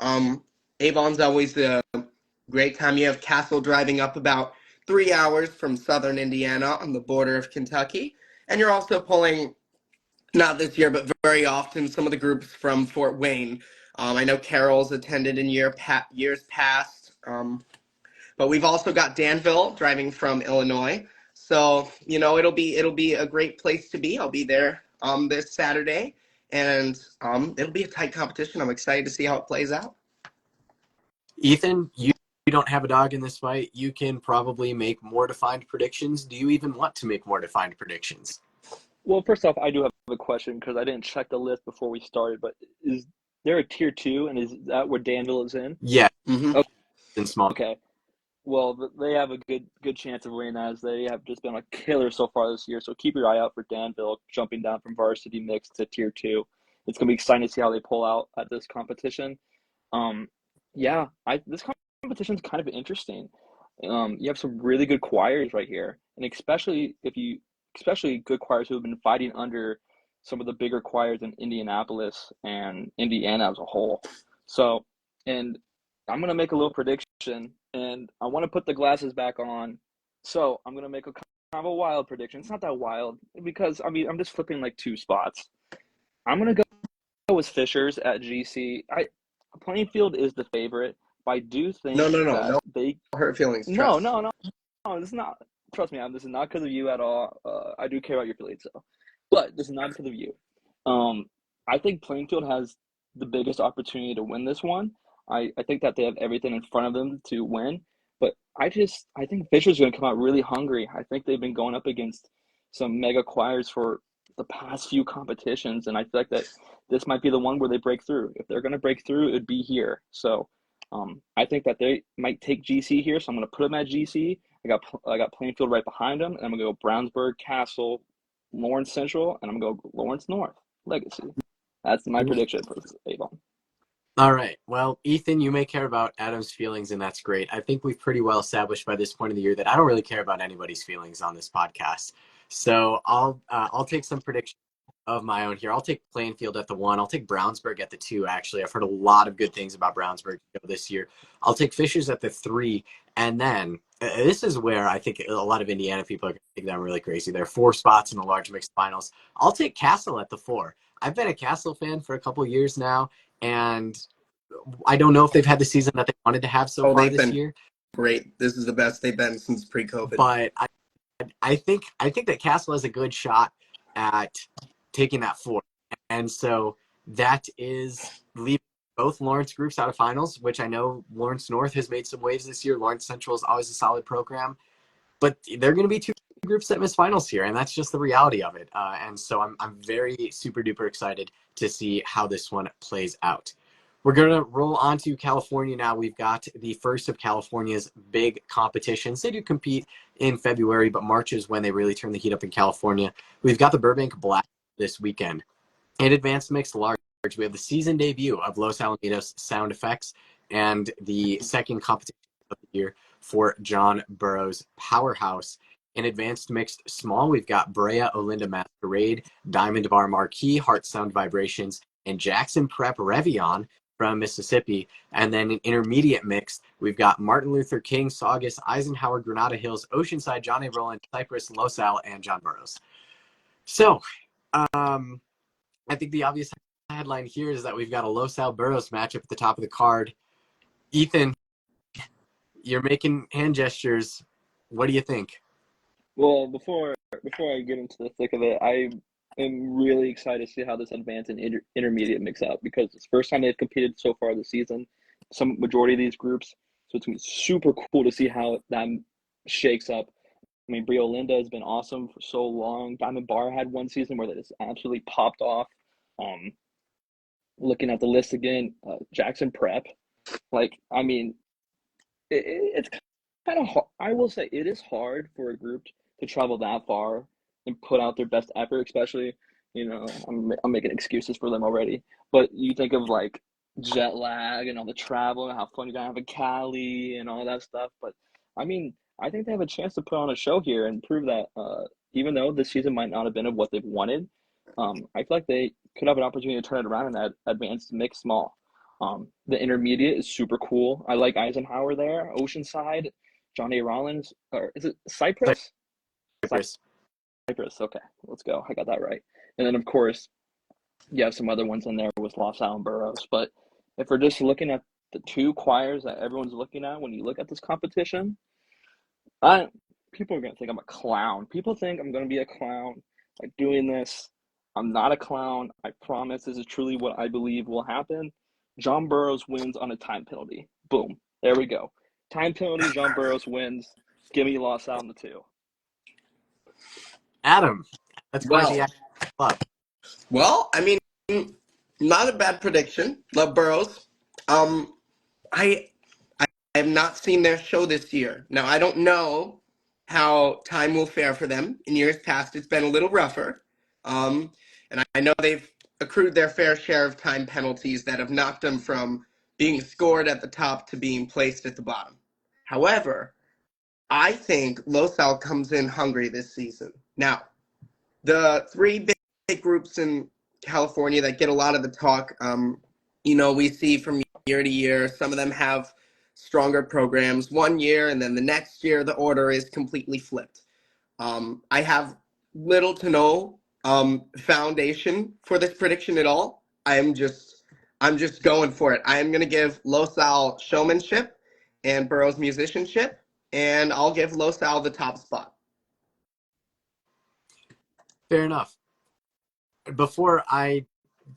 Um, Avon's always a great time. You have Castle driving up about 3 hours from southern Indiana on the border of Kentucky. And you're also pulling, not this year, but very often, some of the groups from Fort Wayne. I know Carroll's attended in years past. But we've also got Danville driving from Illinois. So, it'll be a great place to be. I'll be there this Saturday, and it'll be a tight competition. I'm excited to see how it plays out. Ethan, you don't have a dog in this fight. You can probably make more defined predictions. Do you even want to make more defined predictions? Well, first off, I do have a question because I didn't check the list before we started. But is there a tier 2, and is that where Danville is in? Yeah, Mm-hmm. in small. Okay. Well, they have a good chance of winning, as they have just been a killer so far this year. So keep your eye out for Danville jumping down from varsity mix to tier 2. It's gonna be exciting to see how they pull out at this competition. Yeah, this competition's kind of interesting. You have some really good choirs right here, and especially good choirs who have been fighting under some of the bigger choirs in Indianapolis and Indiana as a whole. So, and I'm gonna make a little prediction, and I want to put the glasses back on. So I'm gonna make a kind of a wild prediction. It's not that wild because I'm just flipping like 2 spots. I'm gonna go with Fishers at GC. Plainfield is the favorite, but I do think that No they. hurt feelings. No, Trust. no, no, no. This is not. Trust me, this is not because of you at all. I do care about your feelings, though, but this is not because of you. Um, I think Plainfield has the biggest opportunity to win this one. I think that they have everything in front of them to win, but I think Fisher's going to come out really hungry. I think they've been going up against some mega choirs for the past few competitions, and I feel like that this might be the one where they break through. If they're going to break through, it'd be here. So I think that they might take GC here, so I'm going to put them at GC. I got Plainfield right behind them, and I'm going to go Brownsburg, Castle, Lawrence Central, and I'm going to go Lawrence North, Legacy. That's my prediction for Avon. All right. Well, Ethan, you may care about Adam's feelings, and that's great. I think we've pretty well established by this point of the year that I don't really care about anybody's feelings on this podcast. So I'll take some predictions of my own here. I'll take Plainfield at the 1. I'll take Brownsburg at the 2. Actually, I've heard a lot of good things about Brownsburg this year. I'll take Fishers at the 3, and then this is where I think a lot of Indiana people are going to think that I'm really crazy. There are 4 spots in the large mixed finals. I'll take Castle at the 4. I've been a Castle fan for a couple of years now, and I don't know if they've had the season that they wanted to have so far this year. Great. This is the best they've been since pre-COVID. But I think that Castle has a good shot at taking that 4. And so that is leaving both Lawrence groups out of finals, which I know Lawrence North has made some waves this year. Lawrence Central is always a solid program. But they're going to be 2 groups that miss finals here, and that's just the reality of it. And so I'm very super duper excited to see how this one plays out. We're going to roll on to California now. We've got the first of California's big competitions. They do compete in February, but March is when they really turn the heat up in California. We've got the Burbank Black this weekend. In advanced mixed large, we have the season debut of Los Alamitos Sound Effects and the second competition of the year for John Burroughs Powerhouse. In advanced mixed small, we've got Brea Olinda Masquerade, Diamond Bar Marquee, Heart Sound Vibrations, and Jackson Prep Revion from Mississippi. And then in intermediate mixed, we've got Martin Luther King, Saugus, Eisenhower, Granada Hills, Oceanside, Johnny Rowland, Cypress, Los Al, and John Burroughs. So, I think the obvious headline here is that we've got a Los Al Burroughs matchup at the top of the card. Ethan, you're making hand gestures. What do you think? Well, before I get into the thick of it, I am really excited to see how this advanced and intermediate mix out, because it's the first time they've competed so far this season, some majority of these groups. So it's going to be super cool to see how that shakes up. I mean, Brio Linda has been awesome for so long. Diamond Bar had one season where they just absolutely popped off. Looking at the list again, Jackson Prep. I mean, it's kind of hard. I will say it is hard for a group to travel that far and put out their best effort, especially, I'm making excuses for them already. But you think of like jet lag and all the travel and how fun you're gonna have in Cali and all that stuff. But I mean, I think they have a chance to put on a show here and prove that even though this season might not have been of what they've wanted, I feel like they could have an opportunity to turn it around in that advanced mixed small. The intermediate is super cool. I like Eisenhower there. Oceanside, John A. Rollins, or is it Cypress? Cypress. Cypress. Okay, let's go. I got that right. And then of course you have some other ones in there with Los Al and Burroughs. But if we're just looking at the two choirs that everyone's looking at when you look at this competition, I people are gonna think I'm a clown. People think I'm gonna be a clown by doing this. I'm not a clown. I promise. This is truly what I believe will happen. John Burroughs wins on a time penalty. Boom. There we go. Time penalty. John Burroughs wins. Give me Los Al in the 2. Adam, that's quite Well, the club. well, I mean, not a bad prediction. Love Burrows. I I have not seen their show this year. Now I don't know how time will fare for them. In years past, it's been a little rougher, and I know they've accrued their fair share of time penalties that have knocked them from being scored at the top to being placed at the bottom. However, I think Losal comes in hungry this season. Now, the three big groups in California that get a lot of the talk, we see from year to year, some of them have stronger programs one year, and then the next year the order is completely flipped. I have little to no foundation for this prediction at all. I'm just going for it. I am going to give Losal showmanship and Burroughs musicianship, and I'll give Losal the top spot. Fair enough. Before I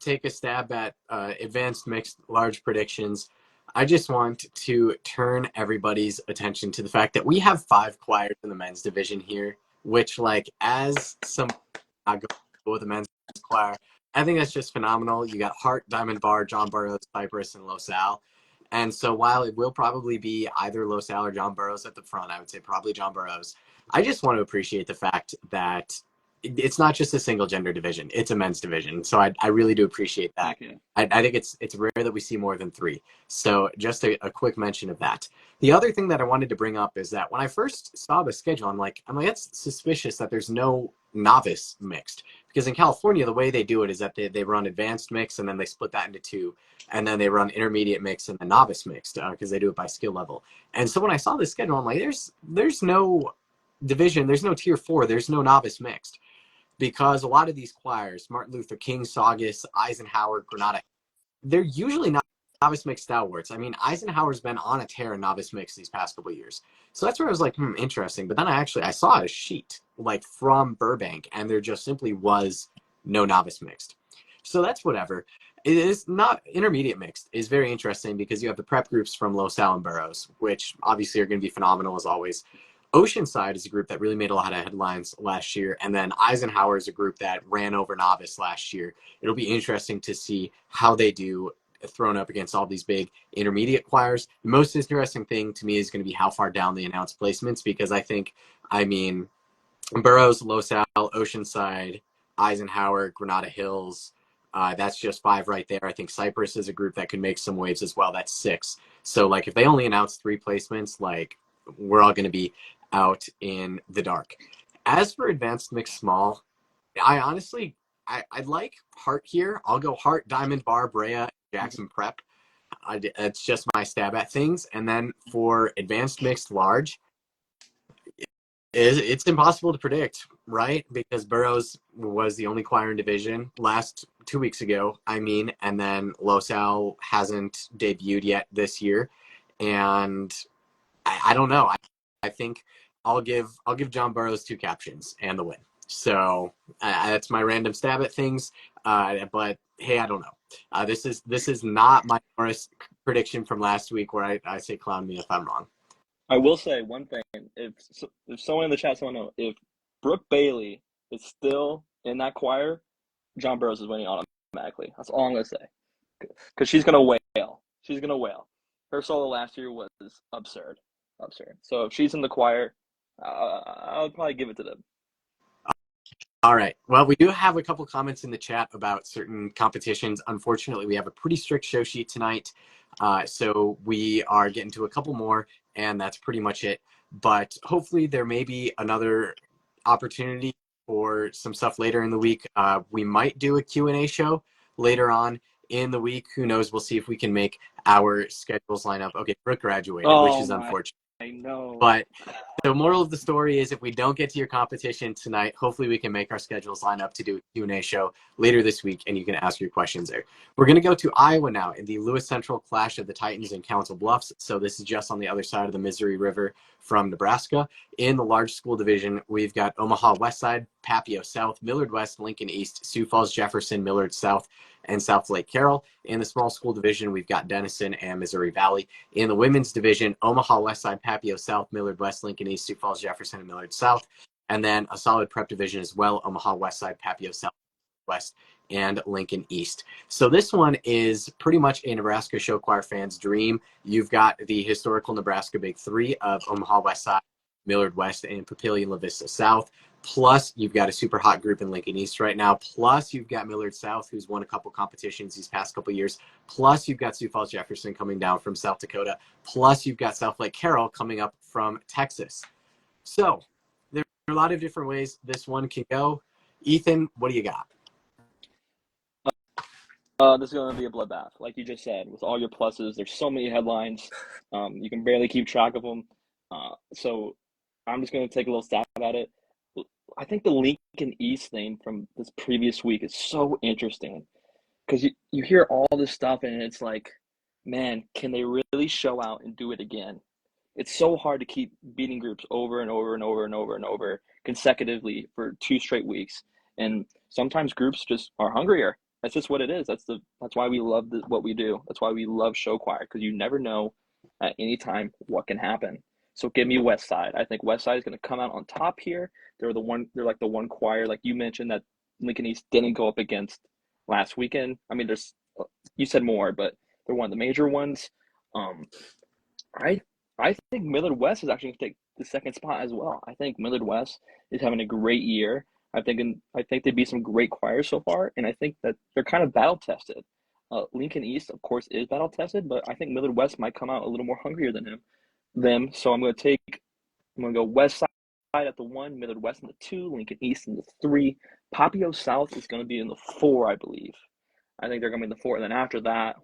take a stab at advanced mixed large predictions, I just want to turn everybody's attention to the fact that we have 5 choirs in the men's division here, which, like, as some I go with the men's choir, I think that's just phenomenal. You got Hart, Diamond Bar, John Burroughs, Cypress, and Losal. And so while it will probably be either Losal or John Burroughs at the front, I would say probably John Burroughs. I just want to appreciate the fact that it's not just a single gender division, it's a men's division. So I really do appreciate that. I think it's rare that we see more than 3. So just a quick mention of that. The other thing that I wanted to bring up is that when I first saw the schedule, I'm like, it's suspicious that there's no novice mixed, because in California, the way they do it is that they run advanced mix and then they split that into 2, and then they run intermediate mix and then novice mixed, because they do it by skill level. And so when I saw the schedule, I'm like, there's no division, there's no tier 4, there's no novice mixed. Because a lot of these choirs, Martin Luther King, Saugus, Eisenhower, Granada, they're usually not novice mixed stalwarts. I mean, Eisenhower's been on a tear in novice mix these past couple of years. So that's where I was like, interesting. But then I saw a sheet like from Burbank, and there just simply was no novice mixed. So that's whatever. It is not intermediate mixed is very interesting because you have the prep groups from Losal and Burroughs, which obviously are going to be phenomenal as always. Oceanside is a group that really made a lot of headlines last year. And then Eisenhower is a group that ran over novice last year. It'll be interesting to see how they do thrown up against all these big intermediate choirs. The most interesting thing to me is going to be how far down they announce placements, because I mean, Burroughs, Losal, Oceanside, Eisenhower, Granada Hills, that's just 5 right there. I think Cypress is a group that could make some waves as well. That's 6. So, like, if they only announce 3 placements, like, we're all going to be out in the dark. As for advanced mixed small, I honestly, I'd like Hart here. I'll go Hart, Diamond Bar, Brea, Jackson Prep. It's just my stab at things. And then for advanced mixed large, it's impossible to predict, right? Because Burroughs was the only choir in division last 2 weeks ago. And then Losal hasn't debuted yet this year. And I don't know. I think I'll give John Burroughs 2 captions and the win. So that's my random stab at things. But hey, I don't know. This is not my Norris prediction from last week where I say clown me if I'm wrong. I will say one thing. If someone in the chat want to know, if Brooke Bailey is still in that choir, John Burroughs is winning automatically. That's all I'm going to say. Because she's going to wail. She's going to wail. Her solo last year was absurd. So if she's in the choir, I'll probably give it to them. All right. Well, we do have a couple comments in the chat about certain competitions. Unfortunately, we have a pretty strict show sheet tonight. So we are getting to a couple more, and that's pretty much it. But hopefully there may be another opportunity for some stuff later in the week. We might do a Q&A show later on in the week. Who knows? We'll see if we can make our schedules line up. Okay, Brooke graduated, which Oh is my, unfortunate. I know. But the moral of the story is if we don't get to your competition tonight, hopefully we can make our schedules line up to do a Q&A show later this week, and you can ask your questions there. We're going to go to Iowa now in the Lewis Central clash of the Titans and Council Bluffs. So this is just on the other side of the Missouri River from Nebraska. In the large school division, we've got Omaha West Side, Papio South, Millard West, Lincoln East, Sioux Falls, Jefferson, Millard South, and South Lake Carroll. In the small school division, we've got Denison and Missouri Valley. In the women's division, Omaha West Side, Papio South, Millard West, Lincoln East, Sioux Falls, Jefferson, and Millard South. And then a solid prep division as well, Omaha West Side, Papio South, West, and Lincoln East. So this one is pretty much a Nebraska show choir fan's dream. You've got the historical Nebraska Big Three of Omaha West Side, Millard West, and Papillion La Vista South. Plus, you've got a super hot group in Lincoln East right now. Plus, you've got Millard South, who's won a couple competitions these past couple years. Plus, you've got Sioux Falls Jefferson coming down from South Dakota. Plus, you've got South Lake Carroll coming up from Texas. So there are a lot of different ways this one can go. Ethan, what do you got? This is going to be a bloodbath, like you just said, with all your pluses. There's so many headlines. You can barely keep track of them. So I'm just going to take a little stab at it. I think the Lincoln East thing from this previous week is so interesting because you hear all this stuff and it's like, man, can they really show out and do it again? It's so hard to keep beating groups over and over and over and over and over consecutively for 2 straight weeks. And sometimes groups just are hungrier. That's just what it is. That's why we love what we do. That's why we love show choir, because you never know at any time what can happen. So give me West Side. I think West Side is going to come out on top here. They're like the one choir, like you mentioned, that Lincoln East didn't go up against last weekend. I mean, you said more, but they're one of the major ones. I think Millard West is actually going to take the second spot as well. I think Millard West is having a great year. I think they beat some great choirs so far, and I think that they're kind of battle tested. Lincoln East, of course, is battle tested, but I think Millard West might come out a little more hungrier than them. So I'm going to go West Side at the 1, Millard West in the 2, Lincoln East in the 3. Papio South is going to be in the 4, I believe. I think they're going to be in the 4, and then after that,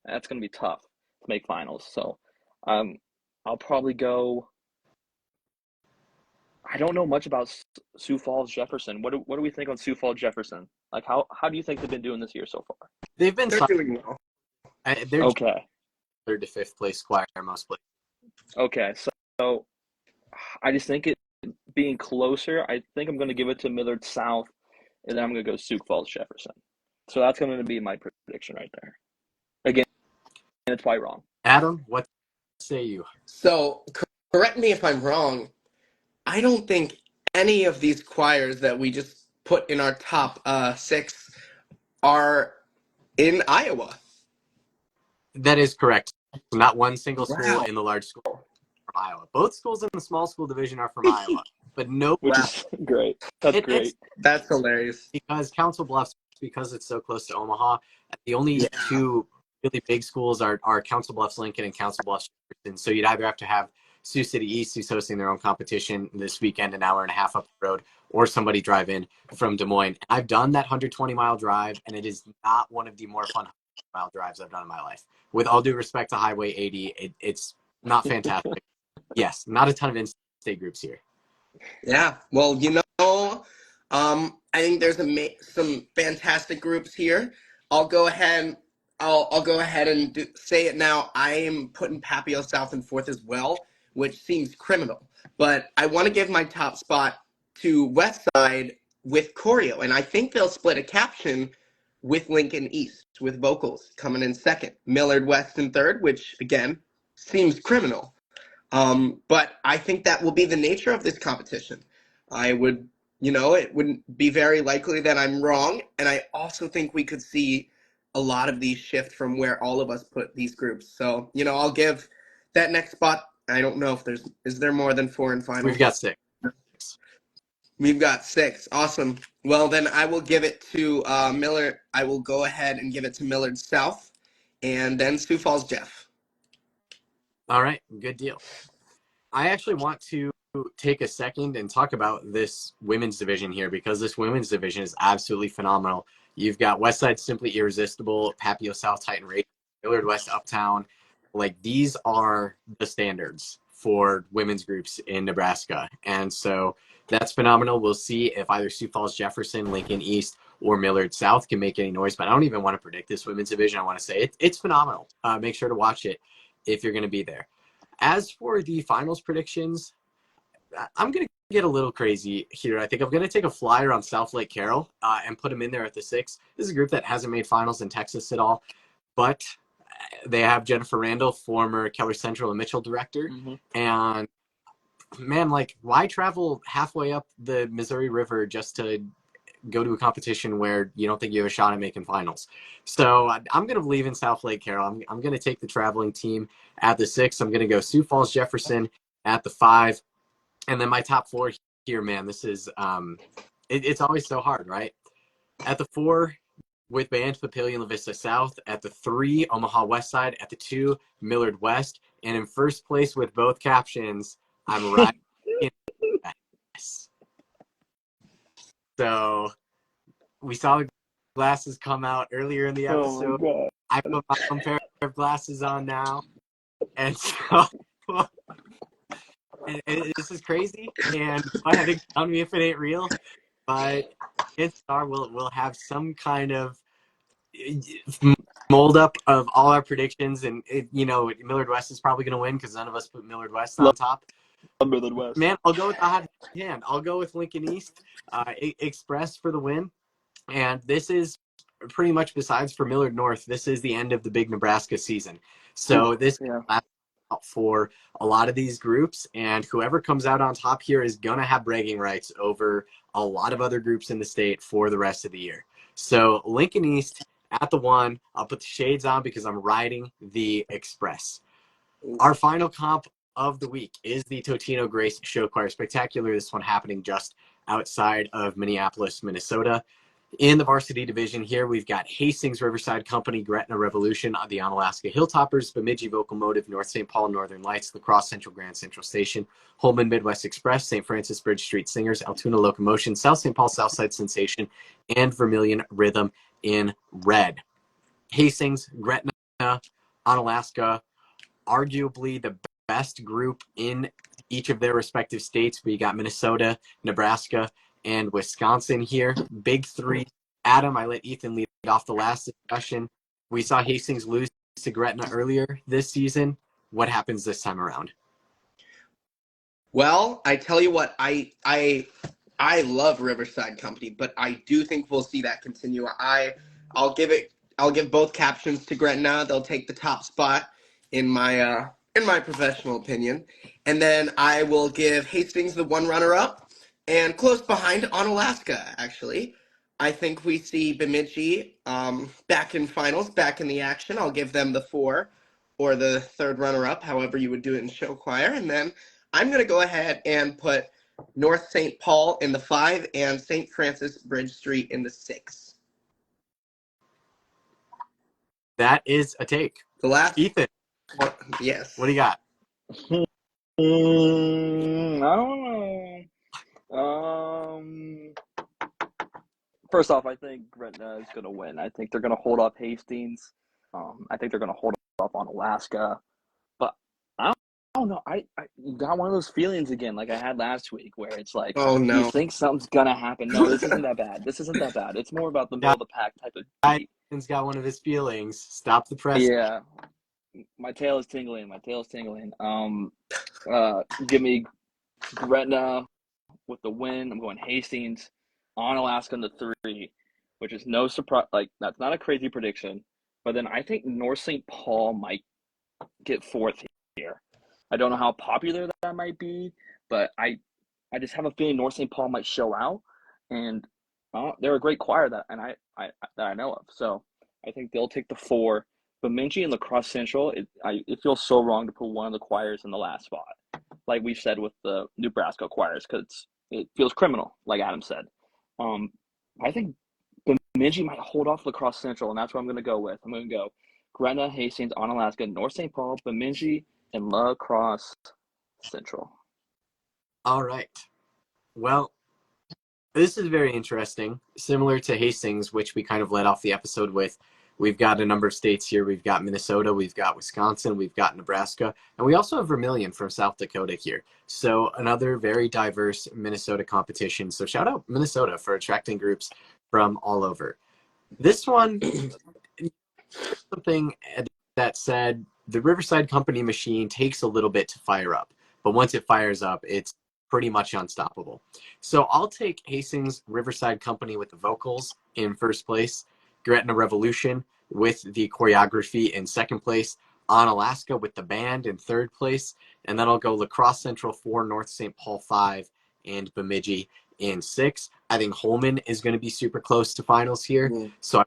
that's going to be tough to make finals. So I'll probably go. I don't know much about Sioux Falls Jefferson. What do we think on Sioux Falls Jefferson? Like how do you think they've been doing this year so far? They've been They're doing well. they're Okay. 3rd to 5th place choir most places. Okay, so I just think it being closer. I think I'm going to give it to Millard South, and then I'm going to go Sioux Falls Jefferson. So that's going to be my prediction right there. Again, it's probably wrong. Adam, what say you? So correct me if I'm wrong. I don't think any of these choirs that we just put in our top 6 are in Iowa. That is correct. Not one single school Wow. in the large school from Iowa. Both schools in the small school division are from Iowa, but no. Which is great. That's great. That's hilarious. Because Council Bluffs, because it's so close to Omaha, the only 2 really big schools are Council Bluffs Lincoln and Council Bluffs Jefferson. So you'd either have to have Sioux City East, who's hosting their own competition this weekend, an hour and a half up the road, or somebody drive in from Des Moines. I've done that 120-mile drive, and it is not one of the more fun 100-mile drives I've done in my life. With all due respect to Highway 80, it's not fantastic. Yes, not a ton of in-state groups here. Yeah, well, I think there's some fantastic groups here. I'll go ahead and say it now. I am putting Papio South in 4th as well, which seems criminal. But I want to give my top spot to West Side with choreo, and I think they'll split a caption with Lincoln East, with vocals coming in 2nd. Millard West in 3rd, which, again, seems criminal. But I think that will be the nature of this competition. It wouldn't be very likely that I'm wrong, and I also think we could see a lot of these shift from where all of us put these groups. So, I'll give that next spot. I don't know if is there more than 4 in finals? We've got 6. We've got 6. Awesome. Well, then I will give it to Millard. I will go ahead and give it to Millard South, and then Sioux Falls Jeff. All right, good deal. I actually want to take a second and talk about this women's division here, because this women's division is absolutely phenomenal. You've got Westside Simply Irresistible, Papio South Titan Rage, Millard West Uptown. Like, these are the standards for women's groups in Nebraska. And so that's phenomenal. We'll see if either Sioux Falls Jefferson, Lincoln East, or Millard South can make any noise. But I don't even want to predict this women's division. I want to say it's phenomenal. Make sure to watch it if you're going to be there. As for the finals predictions, I'm going to get a little crazy here. I think I'm going to take a flyer on South Lake Carroll and put them in there at the 6. This is a group that hasn't made finals in Texas at all, but they have Jennifer Randall, former Keller Central and Mitchell director. And man, like, why travel halfway up the Missouri River just to go to a competition where you don't think you have a shot at making finals? So I'm going to believe in South Lake Carroll. I'm going to take the traveling team at the 6. I'm going to go Sioux Falls Jefferson at the 5. And then my top 4 here, man, this is it's always so hard, right? At the 4, with Band Papillion La Vista South. At the 3, Omaha West Side. At the 2, Millard West. And in first place with both captions, I'm right in West. So we saw the glasses come out earlier in the episode. Oh I put my own pair of glasses on now. And so this is crazy. And go ahead and tell me if it ain't real. But Star will have some kind of mold up of all our predictions, and Millard West is probably going to win because none of us put Millard West on top. Millard West. Man, I'll go with the hot hand. I'll go with Lincoln East Express for the win. And this is pretty much, besides for Millard North, this is the end of the big Nebraska season. So this is for a lot of these groups, and whoever comes out on top here is going to have bragging rights over a lot of other groups in the state for the rest of the year. So Lincoln East at the 1, I'll put the shades on because I'm riding the Express. Our final comp of the week is the Totino-Grace Show Choir Spectacular. This one happening just outside of Minneapolis, Minnesota. In the varsity division here, we've got Hastings Riverside Company, Gretna Revolution, the Onalaska Hilltoppers, Bemidji Vocomotive, North St. Paul Northern Lights, La Crosse Central Grand Central Station, Holman Midwest Express, St. Francis Bridge Street Singers, Altoona Locomotion, South St. Paul Southside Sensation, and Vermilion Rhythm in red. Hastings, Gretna, Onalaska, arguably the best group in each of their respective states. We got Minnesota, Nebraska, and Wisconsin here. Big 3. Adam, I let Ethan lead off the last discussion. We saw Hastings lose to Gretna earlier this season. What happens this time around? Well, I tell you what, I love Riverside Company, but I do think we'll see that continue. I'll give both captions to Gretna. They'll take the top spot in my professional opinion, and then I will give Hastings the 1 runner-up. And close behind Onalaska, actually. I think we see Bemidji back in finals, back in the action. I'll give them the 4 or the 3rd runner-up, however you would do it in show choir. And then I'm going to go ahead and put North St. Paul in the 5 and St. Francis Bridge Street in the 6. That is a take. The last. Ethan. Yes. What do you got? I don't know. First off, I think Gretna is going to win. I think they're going to hold off Hastings. I think they're going to hold off on Alaska. But I don't know. I got one of those feelings again like I had last week where it's like, oh, no. You think something's going to happen. No, this isn't that bad. It's more about the middle of the pack type of beat. Ethan's got one of his feelings. Stop the press. Yeah. My tail is tingling. Give me Gretna with the win. I'm going Hastings on Alaska in the 3, which is no surprise. Like, that's not a crazy prediction. But then I think North St. Paul might get 4th here. I don't know how popular that might be, but I just have a feeling North St. Paul might show out, and they're a great choir that I know of. So I think they'll take the 4. Bemidji and La Crosse Central, it feels so wrong to put one of the choirs in the last spot, like we've said with the Nebraska choirs, because it feels criminal, like Adam said. I think Bemidji might hold off La Crosse Central, and that's what I'm going to go with. I'm going to go Gretna, Hastings, Onalaska, North St. Paul, Bemidji, and La Crosse Central. All right. Well, this is very interesting. Similar to Hastings, which we kind of led off the episode with, we've got a number of states here. We've got Minnesota, we've got Wisconsin, we've got Nebraska, and we also have Vermilion from South Dakota here. So another very diverse Minnesota competition. So shout out Minnesota for attracting groups from all over. This one, something that said the Riverside Company machine takes a little bit to fire up, but once it fires up, it's pretty much unstoppable. So I'll take Hastings Riverside Company with the vocals in first place, Gretna Revolution with the choreography in second place, On Alaska with the band in third place, and then I'll go La Crosse Central 4, North St. Paul 5, and Bemidji in 6. I think Holman is going to be super close to finals here, so I'm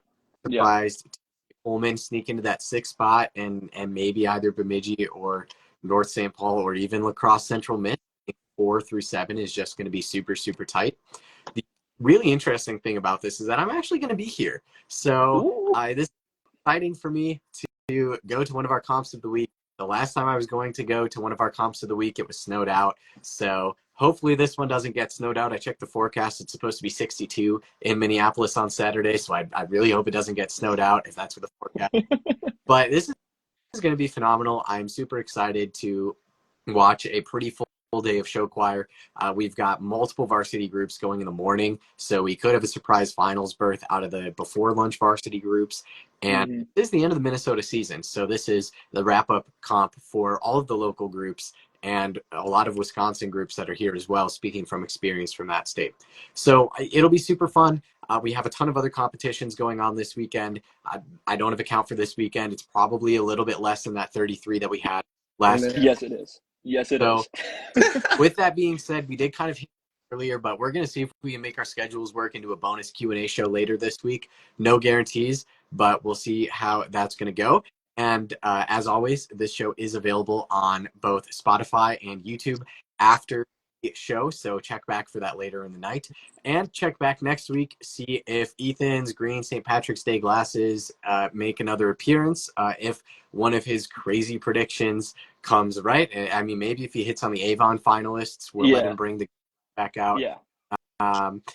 surprised Holman sneak into that 6th spot and maybe either Bemidji or North St. Paul or even La Crosse Central Mid. 4 through 7 is just going to be super, super tight. The really interesting thing about this is that I'm actually going to be here. So this is exciting for me to go to one of our comps of the week. The last time I was going to go to one of our comps of the week, it was snowed out. So hopefully this one doesn't get snowed out. I checked the forecast. It's supposed to be 62 in Minneapolis on Saturday. So I really hope it doesn't get snowed out if that's what the forecast. But this is going to be phenomenal. I'm super excited to watch a pretty full day of show choir. We've got multiple varsity groups going in the morning, so we could have a surprise finals berth out of the before lunch varsity groups. And this is the end of the Minnesota season, so this is the wrap-up comp for all of the local groups and a lot of Wisconsin groups that are here as well, speaking from experience from that state. So it'll be super fun. We have a ton of other competitions going on this weekend. I don't have a count for this weekend. It's probably a little bit less than that 33 that we had last year. Yes, it is. Yes, it is. With that being said, we did kind of hit earlier, but we're going to see if we can make our schedules work into a bonus Q&A show later this week. No guarantees, but we'll see how that's going to go. And as always, this show is available on both Spotify and YouTube after the show, so check back for that later in the night. And check back next week, see if Ethan's green St. Patrick's Day glasses make another appearance, if one of his crazy predictions comes right. I mean, maybe if he hits on the Avon finalists, we'll let him bring the back out.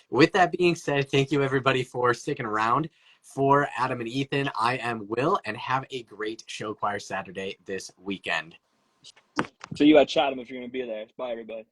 With that being said, thank you everybody for sticking around. For Adam and Ethan, I am Will, and have a great show choir Saturday this weekend. So you at Chatham if you're going to be there. Bye, everybody.